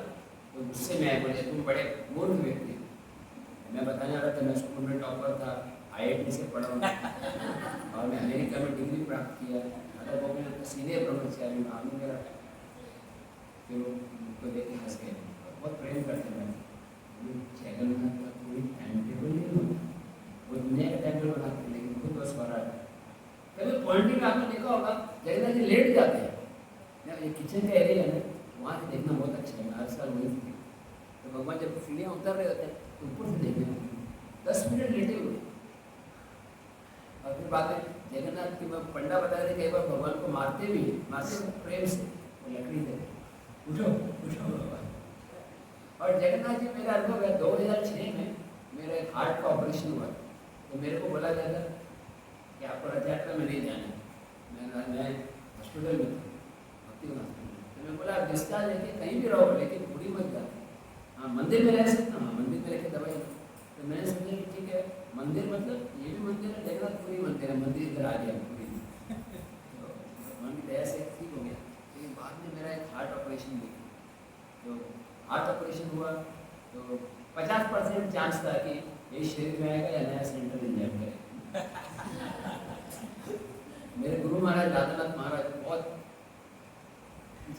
तो गुस्से में आए, बोले तुम बड़े मूर्ख व्यक्ति। मैं बताने रहा था मैं स्कूल में टॉपर था, IIT से पढ़ा हूँ और मैं अमेरिका में डिग्री प्राप्त किया, अगर वो मैंने सीनियर ब्रह्मचारी आदमी मेरा। फिर उनको देख के हंस गए, बहुत प्रेम करते मैं। जगन्नाथ का कोई टाइम टेबल नहीं होता, वो दुनिया का टाइम टेबल बनाते, लेकिन खुद बस हो रहा है। कभी पॉइंटिंग आपने देखा होगा, जगन्नाथ जी लेट जाते हैं, ये किचन का एरिया है ना, वहाँ से देखना बहुत अच्छा है। हर साल वही थी, तो भगवान जब सीढ़ियाँ उतर रहे होते हैं तो ऊपर से देखने 10 मिनट लेटे हुए। और फिर बाद में जगन्नाथ की मैं पंडा बता रहे थे, कई बार भगवान को मारते भी, मारते प्रेम से, वो लकड़ी दे उठो उठो भगवान। और जगन्नाथ जी मेरा अनुभव है, 2006 में मेरा एक हार्ट का ऑपरेशन हुआ, तो मेरे को बोला गया था कि आपको रथ यात्रा में नहीं जाना है। मैं हॉस्पिटल में था, भक्ति हॉस्पिटल, तो मैं बोला आप डिस्चार्ज लेके कहीं भी रहो, लेकिन पूरी मत जाओ। हाँ, मंदिर में रह सकता हूँ, मंदिर में रह के दवाई। तो मैंने सोचा कि ठीक है, मंदिर मतलब ये भी मंदिर है, जगन्नाथपुरी मंदिर है, मंदिर इधर आ गया पूरी। तो भगवान की दया से ठीक हो गया। लेकिन बाद में मेरा एक हार्ट ऑपरेशन हुआ, तो हार्ट ऑपरेशन हुआ तो 50% चांस था कि ये शरीर में आएगा या नया सेंटर इंजर्ड करेगा। मेरे गुरु महाराज दादानाथ महाराज बहुत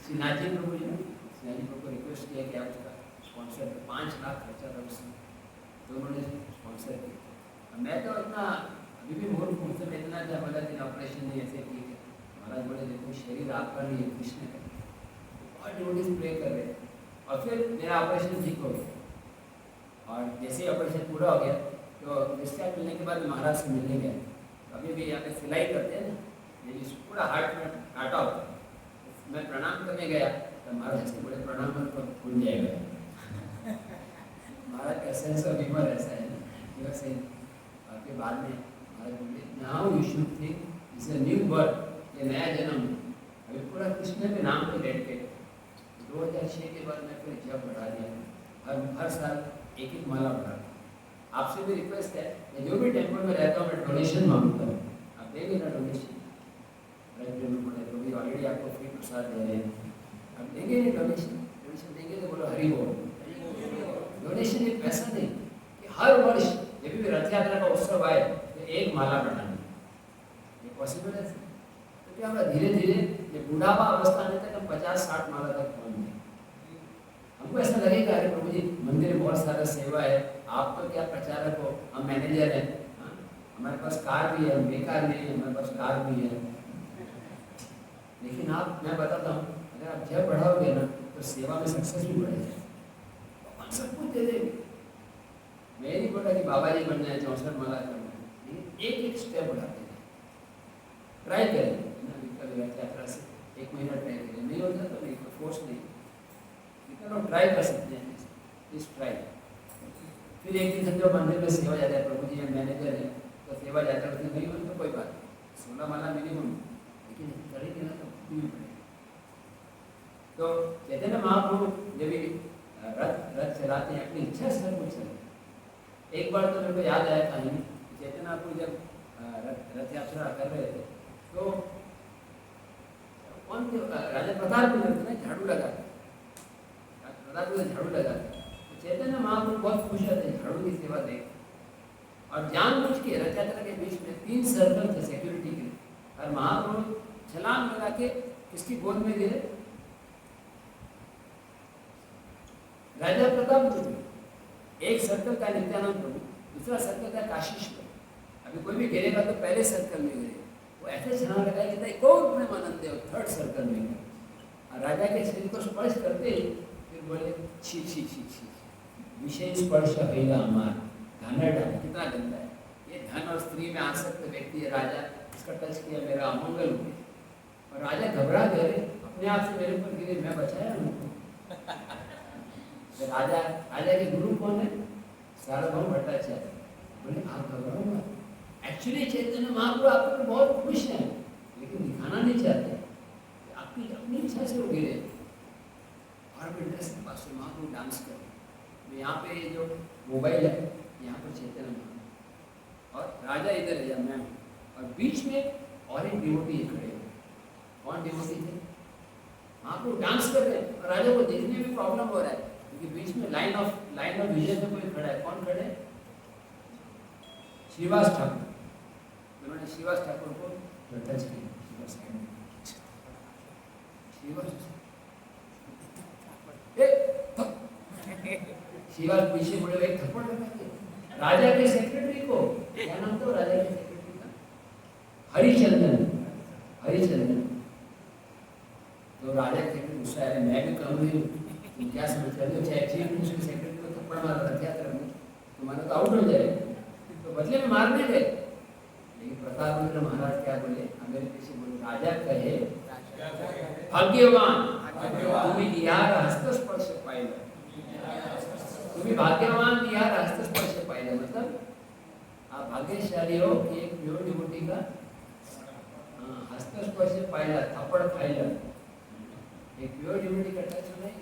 सिन्हाजी प्रभु जी ने सिन्हाजी प्रभु को रिक्वेस्ट किया कि आप उसका स्पॉन्सर, 5 लाख खर्चा था उसमें, तो उन्होंने स्पॉन्सर किया। मैं तो इतना अभी भी मूर्ख हूँ, मैं इतना था बोला कि ऑपरेशन नहीं ऐसे ठीक है। महाराज बोले देखो शरीर आपका नहीं है, कृष्ण का। और डिवोटीज प्रे कर रहे, और फिर मेरा ऑपरेशन ठीक हो गया। और जैसे ही ऑपरेशन पूरा हो गया तो डिस्चार्ज मिलने के बाद महाराज से मिलने गया। अभी भी यहाँ पे सिलाई करते हैं ना, ये पूरा हार्ट में काटा होता है, मैं प्रणाम करने गया तो महाराज ऐसे बोले प्रणाम मत तो भूल जाएगा। महाराज का सेंस ऑफ ह्यूमर ऐसा है ना, वैसे आपके बाद में महाराज बोले now you should think it's a new birth, ये नया जन्म। अभी पूरा कृष्ण के नाम पे डेडिकेट। 2006 के बाद मैं फिर जब बढ़ा दिया, हर साल एक माला बढ़ा। आपसे भी रिक्वेस्ट है, मैं जो भी टेम्पल में रहता हूँ मैं डोनेशन मांगता हूँ, आप देंगे ना डोनेशन? ऑलरेडी आपको फ्री प्रसाद दे रहे हैं, आप देंगे नहीं डोनेशन? डोनेशन देंगे तो बोलो हरि बोल। डोनेशन एक पैसा नहीं कि हर वर्ष जब भी रथ यात्रा का उत्सव आए तो एक माला बढ़ानी, ये पॉसिबल है? तो क्या होगा, धीरे धीरे ये बुढ़ापा अवस्था आने तक हम 50-60 माला तक पहुँच गए। हमको ऐसा लगेगा अरे प्रभु जी मंदिर में बहुत सारा सेवा है, आप तो क्या प्रचारक हो, हम मैनेजर हैं, हमारे पास कार भी है, हम बेकार नहीं है, हमारे पास कार भी है। लेकिन आप, मैं बताता हूँ, अगर आप जब बढ़ाओगे ना तो सेवा में सक्सेस भी बढ़ेगा, भगवान सब कुछ दे देंगे। मैं नहीं बोला कि बाबा जी बनना है, 64 माला करना है, लेकिन एक एक स्टेप बढ़ाते हैं। ट्राई करें ना, यात्रा से 1 महीना ट्राई करें, नहीं होता तो नहीं, फोर्स नहीं, लेकिन ट्राई कर सकते हैं, इस ट्राई। फिर एक दिन समझो मंदिर में सेवा जाता है, प्रभु जी मैनेजर है तो सेवा जाता है, नहीं हो तो कोई बात, 16 माला मिनिमम, लेकिन करेंगे ना तो तो कहते हैं ना महाप्रभु जब भी रथ चलाते हैं अपनी इच्छा से कुछ चले। एक बार तो मेरे को याद आया कहानी, चैतन्य महाप्रभु जब रथ यात्रा कर रहे थे तो कौन राजा प्रताप ने झाड़ू लगा, प्रताप ने झाड़ू लगा, तो चैतन्य महाप्रभु बहुत खुश होते हैं झाड़ू की सेवा देख, और जानबूझ के रथ यात्रा के बीच में 3 सर्कल थे सिक्योरिटी के, और महाप्रभु छलांग लगा के किसकी गोद में गिरे? राजा प्रताप जी। एक सर्कल का नित्यानंद प्रभु, दूसरा सर्कल का काशीश्वर। अभी कोई भी गिरेगा तो पहले सर्कल में गिरे, वो ऐसे छलांग लगाए कि कौन प्रेमानंद देव 3rd सर्कल में गिरे, और राजा के शरीर को स्पर्श करते ही फिर बोले छी छी छी छी विषय स्पर्श होगा हमारा घनड़ा कितना गंदा है ये धन और स्त्री में आसक्त व्यक्ति है राजा इसका टच किया मेरा अमंगल हो गया और राजा घबरा गए अपने आप से मेरे ऊपर गिरे मैं बचाया उनको तो राजा के गुरु कौन है सार्वभौम भट्टाचार्य बोले आप घबराओ मत एक्चुअली चैतन्य महाप्रभु आप पर बहुत खुश हैं लेकिन दिखाना नहीं चाहते आपकी अपनी इच्छा से वो गिरे और मैं ड्रेस के पास महाप्रभु डांस कर रहे यहाँ पे जो मोबाइल है यहाँ पर चैतन्य महाप्रभु और राजा इधर है मैं और बीच में और एक डिवोटी खड़े हैं कौन डिवोटी थे महाप्रभु डांस कर रहे हैं और राजा को देखने में प्रॉब्लम हो रहा है क्योंकि बीच में लाइन ऑफ विजन में कोई खड़ा है कौन खड़े हैं श्रीवास ठाकुर उन्होंने श्रीवास ठाकुर को टच किया श्रीवास पीछे मुड़े एक थप्पड़ लगा राजा के सेक्रेटरी को क्या नाम था राजा के सेक्रेटरी का हरिचंदन तो राजा के सेक्रेटरी गुस्सा है मैं भी कहूँगी तुम क्या समझ रहे हो चाहे चीफ मिनिस्टर सेक्रेटरी को थप्पड़ मार रखा तरह तुम्हारा तो आउट हो जाएगा तो बदले में मारने गए लेकिन प्रताप महाराज क्या बोले मेरे पीछे बोले राजा कहे भाग्यवान तुम्ही यार हस्तस्पर्श पाहिलं तुम्ही भाग्यवान यार हस्तस्पर्श पाहिलं मतलब आप भाग्यशाली हो कि एक प्योर डिवोटी का हस्तस्पर्श पाहिला थप्पड़ खाइला एक प्योर डिवोटी का टच नहीं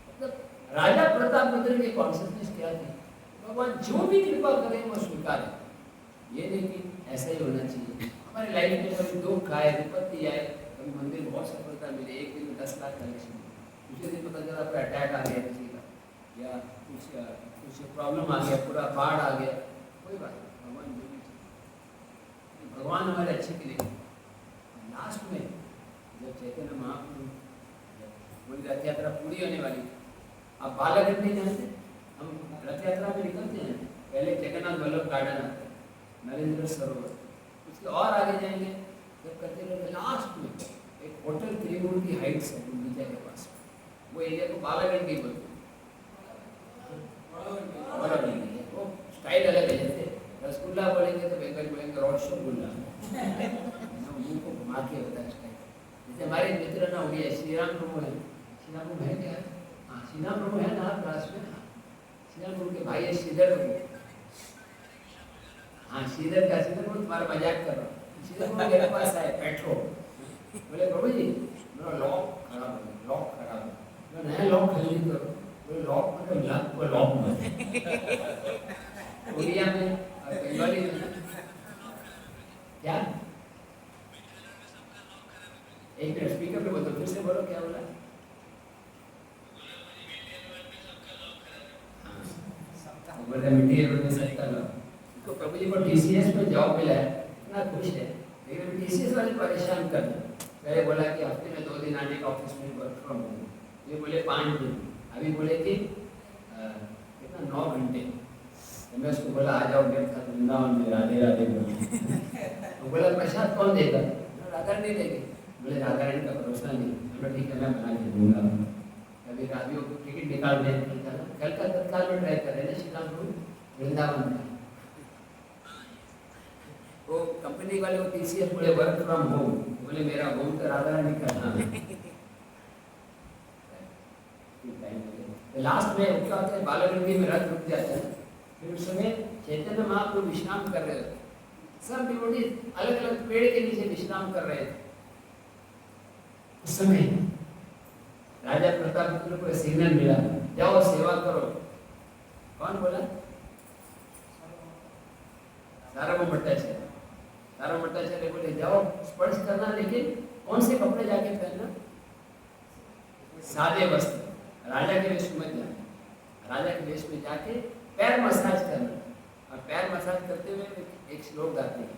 मतलब राजा प्रताप रुद्र की कॉन्शियसनेस क्या थी भगवान जो भी कृपा करे वो स्वीकार है ये नहीं कि ऐसा ही होना चाहिए हमारे लाइफ में कभी दुख आए विपत्ति आए कभी मंदिर बहुत सफलता मिले एक दिन 10 लाख कलेक्शन दूसरे दिन पता चला पूरा अटैक आ गया किसी का या कुछ प्रॉब्लम आ गया पूरा बाढ़ आ गया कोई बात नहीं भगवान जो भी भगवान हमारे अच्छे के लिए लास्ट में जब चैतन्य महाप्रभु बोली रथ यात्रा पूरी होने वाली आप बालाघाट नहीं जानते हम रथ यात्रा में निकलते हैं पहले जगन्नाथ वल्लभ गार्डन आता है नरेंद्र सरोवर उसके और आगे जाएंगे जब करते करते लास्ट में एक होटल त्रिमूर्ति हाइट्स है गुंडीचा के पास वो एरिया को बालागंडी बोलते हैं वो स्टाइल अलग है जैसे रसगुल्ला बोलेंगे तो बंगाल बोलेंगे रसगुल्ला मुंह को घुमा के होता है स्टाइल जैसे हमारे मित्र ना हो गया श्रीराम प्रभु है श्रीराम प्रभु है क्या हाँ श्रीराम प्रभु है ना क्लास में श्रीराम प्रभु के भाई है श्रीधर प्रभु हाँ श्रीधर प्रभु तुम्हारा मजाक कर रहा हूँ श्रीधर प्रभु मेरे पास आए पेट्रोल बोले प्रभु जी मेरा लॉक खराब है मैं नया लॉक खरीद करो बोले लॉक मतलब लॉक को लॉक मत उड़िया में बंगाली में क्या एक मिनट स्पीकर पे बोलो फिर से बोलो क्या बोला बोले मिट्टी रोड में सकता लो तो प्रभु जी को टीसीएस में जॉब मिला है इतना खुश है लेकिन टीसीएस वाले परेशान कर पहले बोला कि हफ्ते में 2 दिन आने का ऑफिस में वर्क फ्रॉम होम ये बोले 5 दिन अभी बोले कि कितना 9 घंटे तो मैं उसको बोला आ जाओ मेरे साथ वृंदावन में राधे राधे बोले तो बोला प्रसाद कौन देगा राधा नहीं देंगे बोले राधा रानी का भरोसा नहीं बोला ठीक है मैं बना के दूंगा कभी राधियों को टिकट निकाल दें कल का तत्काल में ट्राई कर रहे हैं श्रीराम प्रभु वृंदावन में वो कंपनी वाले वो टीसीएस बोले वर्क फ्रॉम होम बोले मेरा होम तो राधा रानी करना है लास्ट में क्या होता है बालागंडी में रथ रुक जाता है फिर उस समय चैतन्य महाप्रभु विश्राम कर रहे थे सब डिवोटी अलग अलग पेड़ के नीचे विश्राम कर रहे थे उस समय राजा प्रताप को सिग्नल मिला जाओ सेवा करो कौन बोला सार्वभौम भट्टाचार्य बोले जाओ स्पर्श करना लेकिन कौन से कपड़े जाके पहनना सादे वस्त्र राजा के वेश में जाना राजा के वेश में जाके पैर मसाज करना और पैर मसाज करते हुए एक श्लोक गाते हैं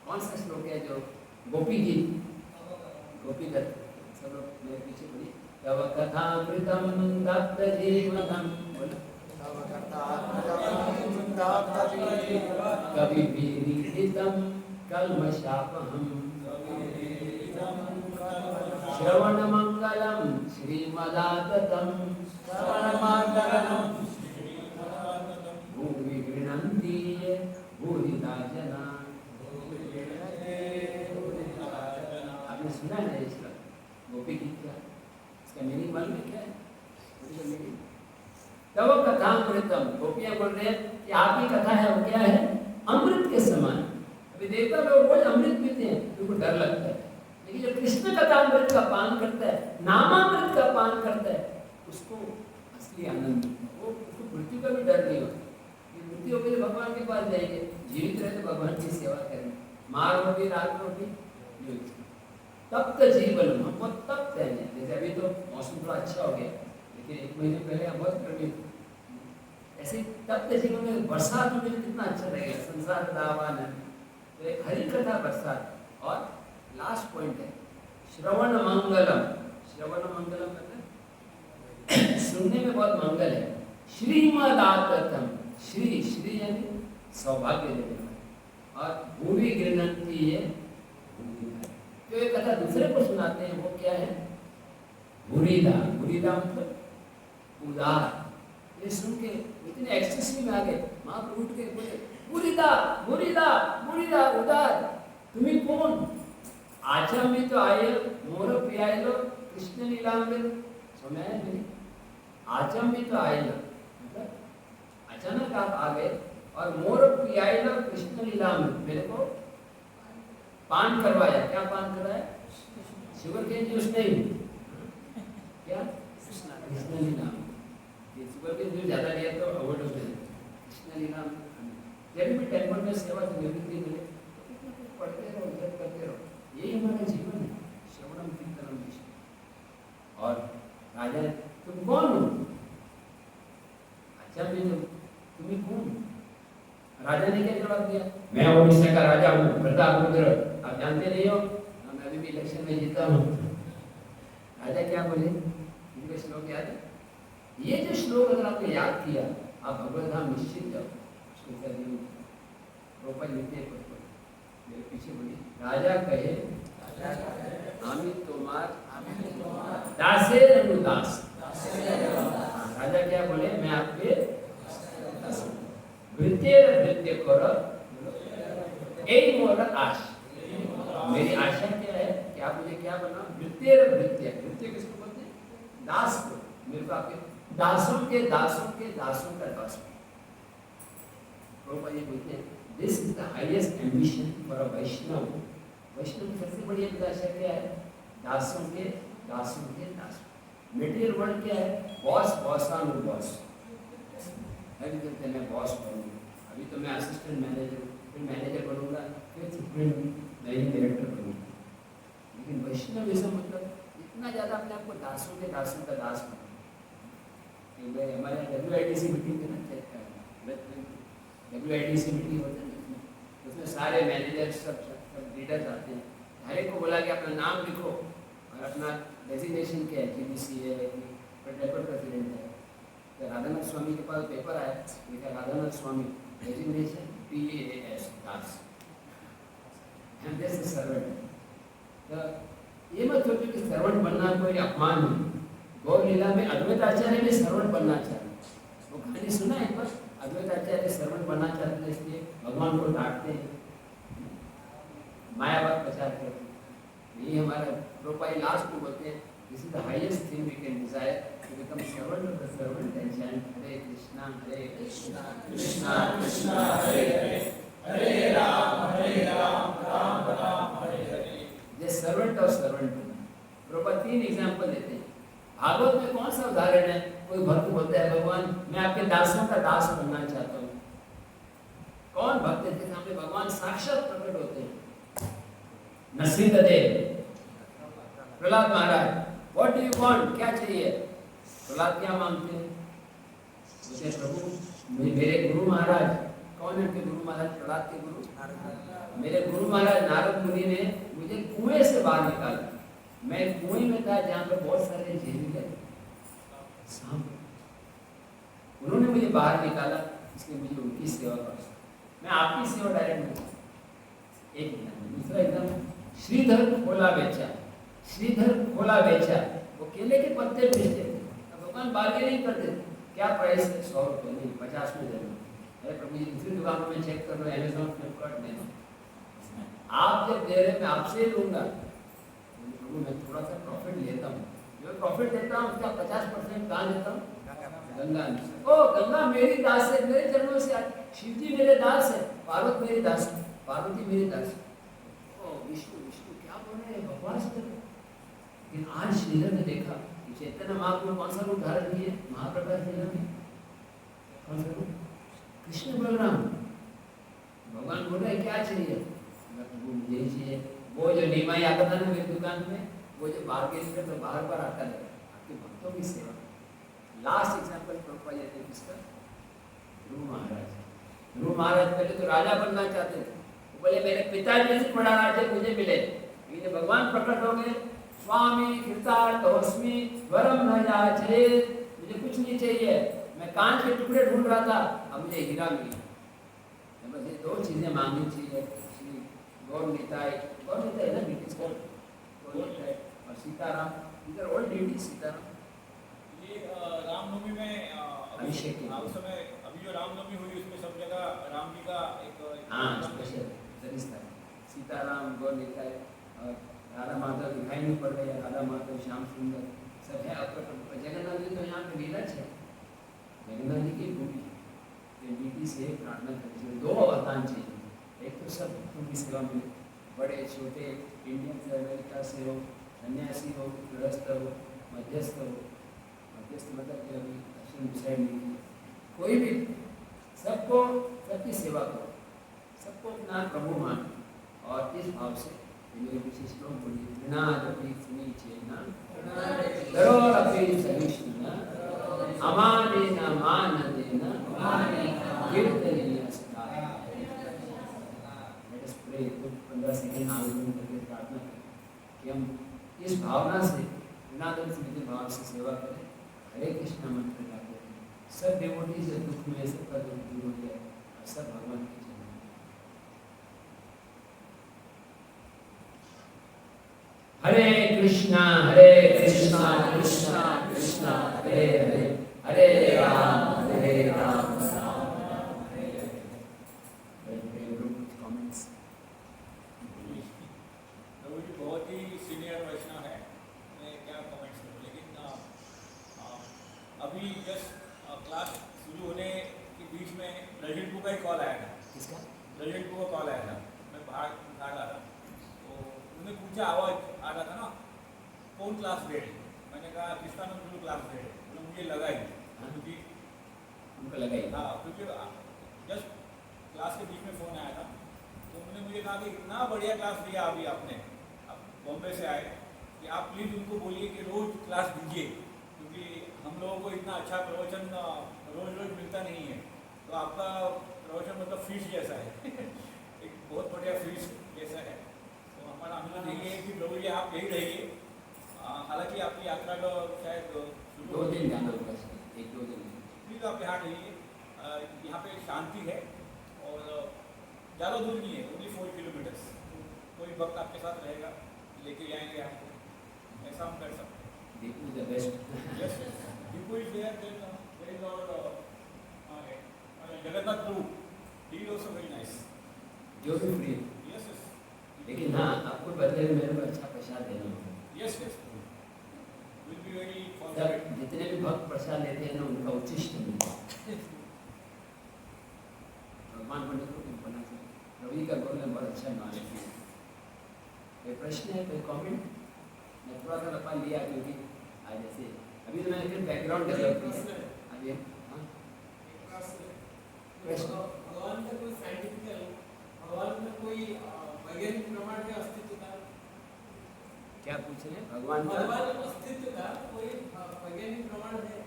कौन सा श्लोक है जो गोपी गीत सब लोग मेरे पीछे बोलिए तव कथामृतम दत्त जीवनम कवि विदितम कल्मषापहम श्रवण मंगलम श्रीमदाततम भूमि गृह्णन्ति भूरिदा जना। आपने सुना है ना ये श्लोक गोपी गीत का? इसका मीनिंग मालूम है क्या है? इसका मीनिंग तब कथामृतम, गोपियां बोल रहे हैं कि आपकी कथा है वो क्या है? अमृत के समान। अभी देवता लोग रोज अमृत पीते हैं, उनको डर लगता है, लेकिन जब कृष्ण कथामृत का पान करता है, नामामृत का पान करता है, उसको असली आनंद मिलता है। वो उसको मृत्यु का भी डर नहीं होता। ये मृत्यु हो गई भगवान के पास जाएंगे, जीवित रहे तो भगवान की सेवा करेंगे। मार रोटी रात रोटी तप्त जीवन, हमको तप्त है। जैसे अभी तो मौसम थोड़ा अच्छा हो गया, लेकिन 1 महीने पहले बहुत गर्मी थी। ऐसे तप्त जीवन में बरसात में कितना अच्छा लगेगा, संसार दावान है। तो एक हरि कथा बरसात। और लास्ट पॉइंट है श्रवण मंगलम। श्रवण मंगलम मतलब सुनने में बहुत मंगल है। श्रीमदाततम, श्री श्री यानी सौभाग्य देने वाला, और भूमि गृह्णन्ति है जो एक कथा दूसरे को सुनाते हैं, वो क्या है? भूरिदा। भूरिदा मतलब उदार। ये सुन के इतने एक्सटेसी में आ गए, महाप्रभु उठ के बोले भूरिदा भूरिदा भूरिदा उदार, तुम्ही कौन? आचम्बित तो आये मोर पियायलो कृष्ण लीलामृत। सुना है नहीं? आचम्बित तो आये मतलब अचानक आप आ गए और मोर पियायलो कृष्ण लीलामृत, मेरे को पान करवाया। क्या पान करवाया? शुगर केन जूस नहीं, क्या? Krishna Lilamrita. Sugar cane juice ज्यादा लिया तो अवॉइड हो जाए। कृष्ण लीलामृत जब भी टेम्पल में सेवा से निवृत्ति मिले तो पढ़ते रहो, जप करते रहो, यही हमारा जीवन है। श्रवणम कीर्तनम विष्णु। और राजा तुम कौन हो? अच्छा भी तुम्हें कौन? राजा ने क्या जवाब दिया? मैं ओडिशा का राजा हूँ, प्रतापरुद्र। आप जानते नहीं हो, मैं अभी भी इलेक्शन में जीता हूँ। राजा क्या बोले? इनके श्लोक याद है? ये जो श्लोक अगर आपने याद किया, आप भगवत धाम निश्चित जाओ। रोपा लिखते हैं मेरे पीछे बोली, राजा कहे आमी तोमार दासे रघुदास। राजा क्या बोले? मैं आपके वृत्य वृत्य करो, यही मोर आश। मेरी आशा क्या है कि आप मुझे क्या बनाओ? वृत्य वृत्य। वृत्य किसको बोलते हैं? दास को। मेरे को आपके दासों के दासों के दासों का दास। ये बोलते हैं this is the highest ambition for a Vaishnava. वैष्णव की सबसे बड़ी अभिलाषा क्या है? दासों के दासों के दास। मटेरियल वर्ड क्या है? बॉस बॉसान बॉस। अभी कहते हैं मैं बॉस बनूंगा, अभी तो मैं असिस्टेंट मैनेजर हूँ, फिर मैनेजर बनूंगा, फिर मैं डायरेक्टर बनूंगा। लेकिन वैष्णविज्म मतलब इतना ज़्यादा अपने आपको दासों के दासों का दास बना। हमारे WITC मीटिंग में WITC मीटिंग होता है, उसमें सारे मैनेजर सब लीडर्स आते हैं। हर एक को बोला कि अपना नाम लिखो और अपना डेजिग्नेशन क्या है, GBC है, डेपुटी प्रेसिडेंट है। तो राधानाथ स्वामी के पास पेपर आया, लिखा Radhanath Swami designation PAS Das, and this is servant. तो ये मत सोचो कि सर्वेंट बनना कोई अपमान है। गौर लीला में अद्वैत आचार्य भी सर्वेंट बनना चाहते, वो कहानी सुना है बस। अद्वैत आचार्य सर्वेंट बनना चाहते हैं, इसलिए भगवान को डांटते हैं, मायावाद प्रचार करते हैं। यही हमारा प्रोपाई लास्ट में बोलते हैं this is the highest thing we can desire to become servant of the servant and chant Hare Krishna Krishna Krishna Hare Hare, Hare Ram Ram Ram Hare Hare. ये सर्वेंट और सर्वेंट प्रोपाई 3 एग्जांपल देते हैं। भागवत में कौन सा उदाहरण है? कोई भक्त बोलता है भगवान मैं आपके दासों का दास बनना चाहता हूँ। कौन भक्त के सामने भगवान साक्षात प्रकट होते हैं? नरसिंहदेव, प्रहलाद महाराज, व्हाट डू यू वांट? क्या चाहिए? प्रहलाद क्या मांगते हैं? बोलते प्रभु मेरे गुरु महाराज। कौन है उनके गुरु महाराज? प्रहलाद के गुरु मेरे गुरु महाराज नारद मुनि ने मुझे कुएं से बाहर निकाला। मैं कुएं में था जहाँ पर बहुत सारे जहरीले सांप, उन्होंने मुझे बाहर निकाला, इसलिए मुझे उनकी सेवा कर। मैं आपकी सेवा डायरेक्ट नहीं। एक एग्जाम। दूसरा एग्जाम, श्रीधर खोला बेचा। श्रीधर खोला बेचा, वो केले के पत्ते बेचते थे। अब भगवान बार्गेनिंग करते थे, क्या प्राइस है? 100 रुपये नहीं, 50 में दे दो। अरे प्रभु जी दूसरी दुकानों में चेक कर लो, अमेजोन फ्लिपकार्ट में आप जब दे रहे मैं आपसे ही लूँगा। प्रभु मैं थोड़ा सा प्रॉफिट लेता हूँ, जो प्रॉफिट देता हूँ उसका 50% कहाँ देता हूँ? गंगा। ओ गंगा मेरी दास है, मेरे चरणों से शिव जी मेरे दास है, पार्वती मेरी दास है, पार्वती मेरी दास है। ओ विष्णु विष्णु क्या बोल रहे हैं, भगवान से। लेकिन आज श्रीधर ने देखा कि चैतन्य महाप्रभु ने कौन सा रूप धारण किए? महाप्रकाश लीला में कौन सा रूप? कृष्ण बलराम। भगवान बोल रहे क्या चाहिए? प्रभु मुझे ही चाहिए। वो जो नीमाई आता था ना मेरी दुकान में, वो जो बार्गेनिंग करता बाहर बार आता है आपके भक्तों की सेवा। लास्ट एग्जाम्पल प्रभुपाद देते हैं किसका? ध्रुव महाराज। ध्रुव महाराज पहले तो राजा बनना चाहते थे, वो बोले मेरे पिताजी से बड़ा राज्य मुझे मिले। लेकिन भगवान प्रकट हो गए, स्वामी कृतार्थोस्मि वरम न याचेत, मुझे कुछ नहीं चाहिए, मैं कांच के टुकड़े ढूंढ रहा था, अब मुझे हीरा मिल गया। बस ये दो चीजें मांगनी चाहिए। श्री गौर निताय ना ब्रिटिश को और सीताराम, इधर ओल्ड ड्यूटी सीताराम। ये रामनवमी में अभिषेक के उस समय अभी जो रामनवमी हुई उसमें सब जगह राम जी का एक हाँ स्पेशल सरिस्ता सीताराम गौर निताय और राधा माधव दिखाई नहीं पड़ रही है, राधा माधव श्याम सुंदर सब है। अब जगन्नाथ जी तो यहाँ पे लीला है, जगन्नाथ जी की भूमि ड्यूटी से प्रार्थना करनी चाहिए। दो अवदान चाहिए, एक तो सब भक्तों की सेवा में, बड़े छोटे इंडियन से अमेरिका से हो, सन्यासी हो, गृहस्थ हो, मध्यस्थ हो। मध्यस्थ मतलब कि अभी अश्विन डिसाइड नहीं किया, कोई भी सबको सबकी सेवा करो, सबको अपना प्रभु मान। और इस भाव से मेरे विशेष लोग बोलिए बिना रपी सुनी चेना करो रपी सहिष्णुना अमाने न मान देना कीर्तनीय सदा। Let us pray. 15 सेकंड आंदोलन करके प्रार्थना करें कि हम इस भावना से बिना दर्शन भाव से सेवा करें। हरे कृष्ण मंत्र गाते हैं, सब डिवोटीज दुख में सबका दुख दूर हो जाए और सब भगवान की जय। हरे कृष्णा कृष्णा कृष्णा हरे हरे, हरे राम राम हरे हरे। कमेंट्स? प्रभु जी बहुत ही सीनियर वैष्णव है, मैं क्या कमेंट्स करूँ। लेकिन अभी जस्ट क्लास शुरू होने के बीच में रजनीपू का ही कॉल आया था। किसका? रजनीपू का कॉल आया था, मैं बाहर जा रहा था तो उन्होंने पूछा, आवाज़ आ रहा था ना कौन क्लास ग्रेड। मैंने कहा किसका नाम जो क्लास ग्रेड है, तो मुझे लगा ही क्योंकि उनको लगा ही हाँ, क्योंकि जस्ट क्लास के बीच में फ़ोन आया था तो उन्होंने मुझे कहा कि इतना बढ़िया क्लास दिया अभी आपने, आप बॉम्बे से आए, कि आप प्लीज़ उनको बोलिए कि रोज़ क्लास दीजिए, क्योंकि हम लोगों को इतना अच्छा प्रवचन रोज़ रोज़ मिलता नहीं है। तो आपका प्रवचन मतलब फीस जैसा है एक बहुत बढ़िया फीस जैसा है। तो हमारा अनुरोध यही है कि प्रभु जी आप यही रहिए। हालांकि आपकी यात्रा का शायद 2 दिन जाना होगा, 1-2 दिन। प्लीज़ आप यहाँ रहिए, यहाँ पे शांति है और ज़्यादा दूर नहीं है, ओनली 4 किलोमीटर्स। कोई भक्त आपके साथ रहेगा, लेके जाएंगे आपको, ऐसा हम कर सकते हैं। Deepu the best. Yes, Deepu is there, there is our Jagannath Prabhu, he is also very nice. जो भी फ्री। यस यस, लेकिन हाँ आपको बदले में मेरे को अच्छा प्रसाद देना होगा। Yes yes, will be very सब फॉरवर्ड। जितने भी भक्त प्रसाद लेते हैं ना उनका उच्चिष्ट मिलता है। भगवान पंडित को बोलना चाहिए, रवि का बोलना बहुत अच्छा नॉलेज है। कोई प्रश्न है, कोई कमेंट? मैं थोड़ा सा लपा लिया क्योंकि आज जैसे अभी तो मैंने फिर बैकग्राउंड डेवलप किया। अभी प्रश्न? भगवान का कोई साइंटिफिकल, भगवान में कोई वैज्ञानिक प्रमाण के अस्तित्व का? क्या पूछ रहे हैं? भगवान का भगवान अस्तित्व का कोई वैज्ञानिक प्रमाण है?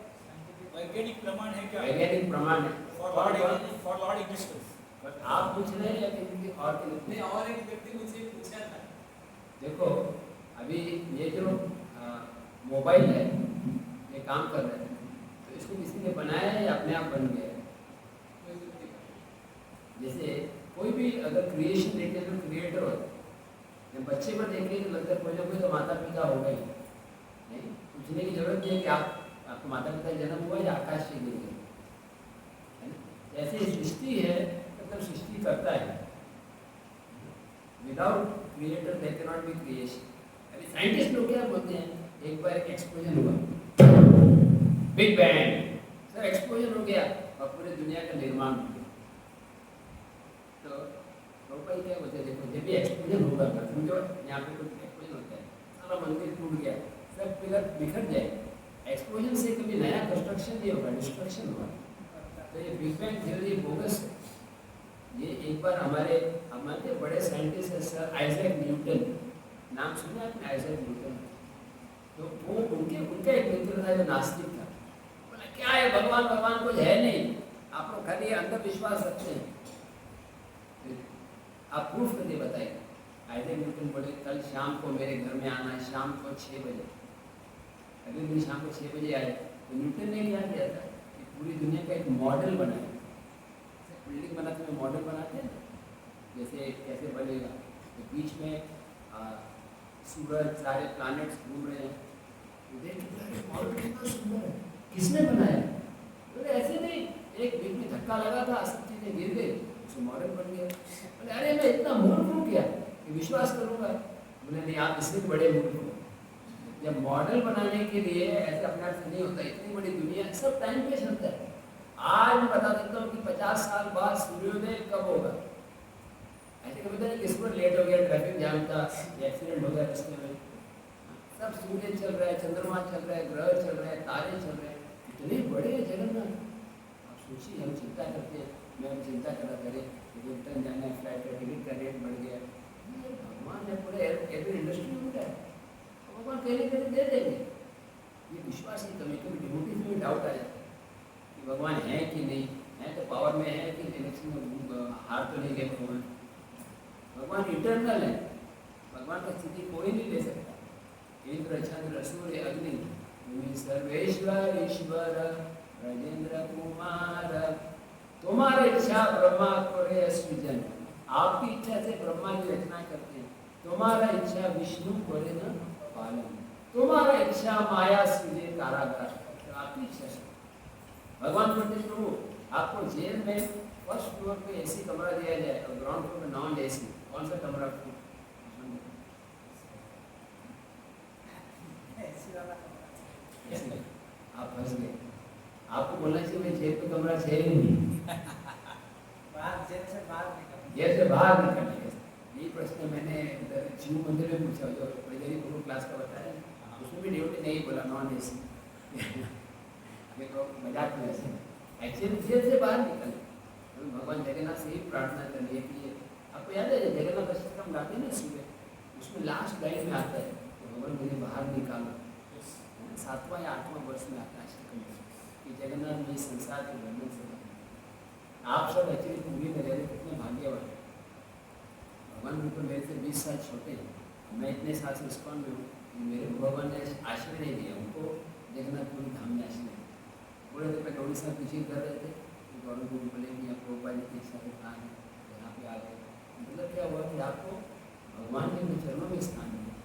वैज्ञानिक प्रमाण है क्या? वैज्ञानिक प्रमाण है फॉर लॉर्ड एग्जिस्टेंस। आप पूछ रहे हैं या किसी और के लिए? नहीं, और एक व्यक्ति मुझे पूछा था। देखो अभी ये जो मोबाइल है ये काम कर रहा है, तो इसको किसी ने बनाया है या अपने आप बन गया है? जैसे कोई भी अगर क्रिएशन देखें तो क्रिएटर होता है, जब बच्चे पर देखेंगे तो लगता है कोई ना कोई तो माता पिता होगा ही। नहीं पूछने की जरूरत नहीं है कि आपको माता पिता जन्म हुआ या आकाश से गिर गए, है ना। ऐसी सृष्टि है मतलब सृष्टि करता है। Without creator there can not be creation. अभी साइंटिस्ट लोग क्या बोलते हैं, एक बार एक एक्सप्लोजन हुआ, बिग बैंग, सर एक्सप्लोजन हो गया और पूरे दुनिया का निर्माण हो गया। तो लोग क्या बोलते हैं, देखो जब भी एक्सप्लोजन होगा समझो यहाँ पे कुछ एक्सप्लोजन होता है, सारा मंदिर टूट गया, सब पिलर बिखर जाए, एक्सप्लोजन से कभी नया कंस्ट्रक्शन नहीं होगा, डिस्ट्रक्शन होगा। तो ये बिग बैंग थ्योरी बोगस है। ये एक बार हमारे बड़े साइंटिस्ट है सर आइजैक न्यूटन, नाम सुना आपने आइजैक न्यूटन? तो वो उनका एक मित्र था जो नास्तिक था, बोला क्या है भगवान कुछ है नहीं, आप लोग खाली अंधविश्वास रखते हैं, आप प्रूफ करके बताइए। आइजैक न्यूटन बोले कल शाम को मेरे घर में आना है, शाम को 6 बजे। अगले दिन शाम को 6 बजे आए तो न्यूटन ने क्या किया था कि पूरी दुनिया का एक मॉडल बनाया। बिल्डिंग बनाते हुए मॉडल बनाते हैं जैसे कैसे बनेगा, तो बीच में सूरज सारे प्लैनेट्स घूम रहे हैं, मॉडल कितना सुंदर है, किसने बनाया? बोले ऐसे नहीं, एक बीच में धक्का लगा था, सब चीजें गिर गई, उससे मॉडल बन गया। बोले अरे मैं इतना मूर्ख हूँ क्या कि विश्वास करूँगा? बोले नहीं, आप इससे भी बड़े मूर्ख हो। जब मॉडल बनाने के लिए ऐसे अपने आप से नहीं होता, इतनी बड़ी दुनिया सब टाइम पे चलता है। आज मैं बता देता हूँ कि 50 साल बाद सूर्योदय कब होगा। ऐसे कभी तो किसी को लेट हो गया, ट्रैफिक जाम था, एक्सीडेंट हो गया रास्ते में, सब सूर्य चल रहा है, चंद्रमा चल रहा है, ग्रह चल रहे हैं, तारे चल रहे हैं, इतने बड़े जगन्नाथ। आप सोचिए, हम चिंता करते हैं, मैं चिंता करा करे रिटर्न जाना है, फ्लाइट का टिकट का रेट बढ़ गया, भगवान ने पूरे एवरी इंडस्ट्री में उठाया, भगवान कहीं कहीं दे देंगे। ये विश्वास की कमी, कभी डिवोटीज में डाउट आ जाता है कि भगवान है कि नहीं है, तो पावर में है कि इलेक्शन में हार तो नहीं गए भगवान। भगवान इटर्नल है, भगवान का स्थिति कोई नहीं ले सकता। इंद्र चंद्र सूर्य अग्नि सर्वेश्वर ईश्वर राजेंद्र कुमार, तुम्हारा इच्छा ब्रह्मा करे सृजन, आपकी इच्छा से ब्रह्मा की रचना करते हैं, तुम्हारा इच्छा विष्णु करे न पालन, तुम्हारा इच्छा माया सृजे कारागार, आपकी इच्छा से। भगवान बोलते प्रभु आपको जेल में फर्स्ट फ्लोर पे एसी कमरा दिया जाए और ग्राउंड फ्लोर में नॉन एसी, कौन सा कमरा? आप फंस गए। आपको बोलना चाहिए मैं जेल पे कमरा है ही नहीं, जेल से बाहर निकलने का। यही प्रश्न मैंने शिव मंदिर में पूछा, जो पहले गुरु क्लास का बताया, उसमें भी ड्यूटी नहीं बोला नॉन एसी। देखो मजाक में ऐसे एक्चुअली जेल से बाहर निकले। तो भगवान जगन्नाथ से ही प्रार्थना करनी है कि आपको याद है जगन्नाथ अष्टकम गाते हैं ना सुबह, उसमें लास्ट लाइन में आता है तो भगवान मुझे बाहर निकालो। 7वां या 8वां वर्ष में आता है अष्टकम कि जगन्नाथ में संसार के बंधन से आप सब एक्चुअली पूरी में रह रहे, कितने भाग्यवान। भगवान बिल्कुल मेरे से 20 साल छोटे हैं, मैं इतने साल से इस्कॉन में हूँ, मेरे भगवान ने आश्रय नहीं दिया, उनको जगन्नाथपुरी धाम में आश्रय दिया। बोले थे पहले उड़ीसा पीछे कर रहे थे, तो गौरव गुरु बोले कि आप प्रोपाल की इच्छा से कहाँ है, यहाँ पे आ गए। मतलब क्या हुआ कि आपको भगवान के अपने चरणों में स्थान दिया।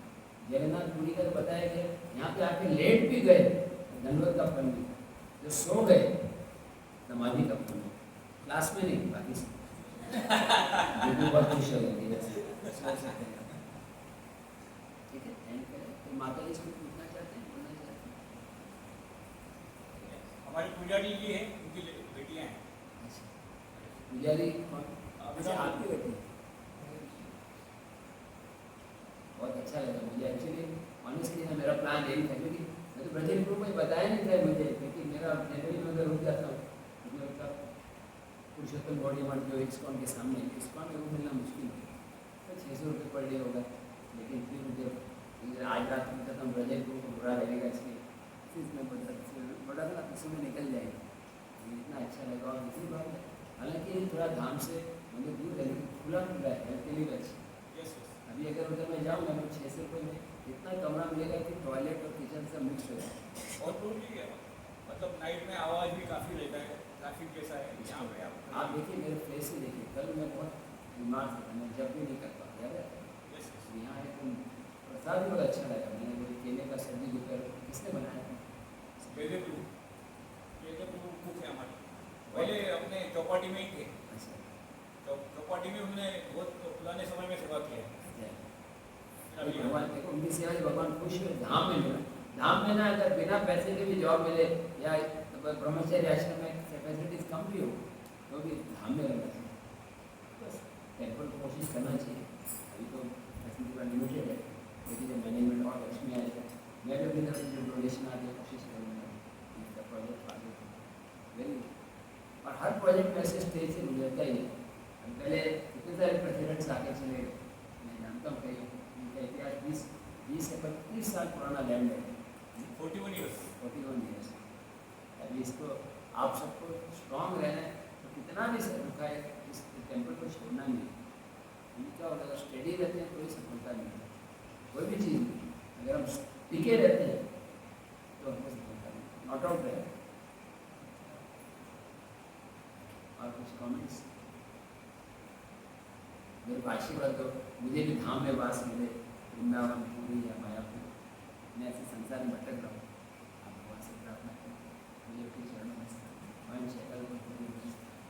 जगन्नाथपुरी का तो बताया गया, यहाँ पे आके लेट भी गए दंडवत का फल मिला, जो सो गए समाधि का फल मिला, क्लास में नहीं बाकी से बहुत खुश हो गई। ठीक है, तो माता जी इसको पूछना चाहते हैं, बोलना चाहते हैं? हमारी पुजारी जी है, उनकी बेटियां हैं। अच्छा, पुजारी कौन? अच्छा, आपकी बेटी। बहुत अच्छा लगा मुझे एक्चुअली, ऑनेस्टली ना मेरा प्लान यही था, क्योंकि मैं तो ब्रजेश ग्रुप में बताया नहीं था मुझे, क्योंकि मेरा जनवरी में अगर रुक जाता हूँ पुरुषोत्तम बॉडी मठ जो इस्कॉन के सामने, इस्कॉन में वो मिलना मुश्किल है, तो 600 रुपये पर डे होगा। लेकिन फिर मुझे आज रात में कहता हूँ ब्रजेश ग्रुप को बुरा लगेगा, इसलिए फिर मैं बड़ा था ना में निकल जाएगा, इतना अच्छा लगा। और दूसरी बात है, हालांकि थोड़ा धाम से मतलब दूर है, लेकिन खुला खुला है, के लिए अच्छा। अभी अगर उधर मैं जाऊँगा तो 600 रुपये में इतना कमरा मिलेगा कि टॉयलेट और किचन सब मिक्स हो जाए। और टोटली है, मतलब नाइट में आवाज़ भी काफ़ी रहता है, ट्रैफिक जैसा है यहाँ पे। आप देखिए मेरे फेस से देखिए, कल मैं बहुत बीमार था, मैं जब भी नहीं कर पाता, याद है? यहाँ एक प्रसाद भी बड़ा अच्छा लगा, मैंने बोले केले का सब्जी दोपहर किसने बनाया था? वेजिटेबल कुक है हमारे, पहले अपने चौपाटी में ही थे। अच्छा, चौपाटी में उन्होंने बहुत पुराने समय में सेवा किया है। अभी भगवान देखो उनकी सेवा से भगवान खुश हुए। धाम में मिला, धाम में ना अगर बिना पैसे के भी जॉब मिले या ब्रह्मचर्य आश्रम में फैसिलिटीज कम भी हो तो भी धाम में रहना चाहिए, बस टेम्पल को कोशिश करना चाहिए। अभी तो फैसिलिटी का लिमिटेड है, लेकिन जब मैनेजमेंट और लक्ष्मी आएगा मैं भी अपनी तरफ से जो डोनेशन आती है कोशिश करूँगा इसका प्रोजेक्ट आगे वेरी। और हर प्रोजेक्ट में ऐसे स्टेज से गुजरता ही है। अभी पहले कितने सारे प्रेसिडेंट्स आगे चले गए, मैं जानता हूँ कई उनका इतिहास 20 से 25 साल पुराना लैंड है, 41 years। अभी इसको आप सबको स्ट्रॉन्ग रहना है तो कितना भी सर रुका है इस टेम्पल को छोड़ना नहीं है। क्या होगा अगर स्टेडी रहते हैं कोई सफलता नहीं है, कोई भी चीज़ नहीं। अगर हम टिके रहते हैं तो हमें सफलता नहीं, नॉट आउट रहे। और कुछ कमेंट्स? मेरे को आशीर्वाद दो, मुझे भी धाम में वास मिले, वृंदावन पूरी या मायापुर, मैं ऐसे संसार में भटक रहा हूँ। आप भगवान से प्रार्थना करें मुझे अपने चरणों में मन शकल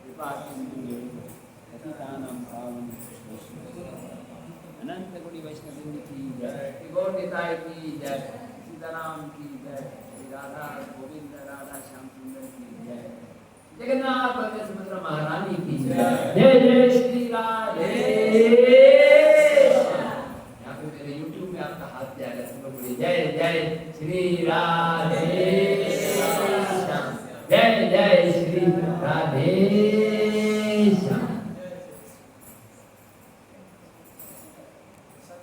कृपा अनंत गुणी वैष्णव की जय, गौर निताय की जय, सीताराम की जय, श्री राधा गोविंद राधा श्याम सुंदर की जय, जगन्नाथ बलदेव सुभद्रा महारानी की जय। जय जय श्री राधे। यहाँ पे मेरे YouTube में आपका हाथ जाएगा, सब लोग बोलिए जय जय श्री राधे, जय जय श्री राधे।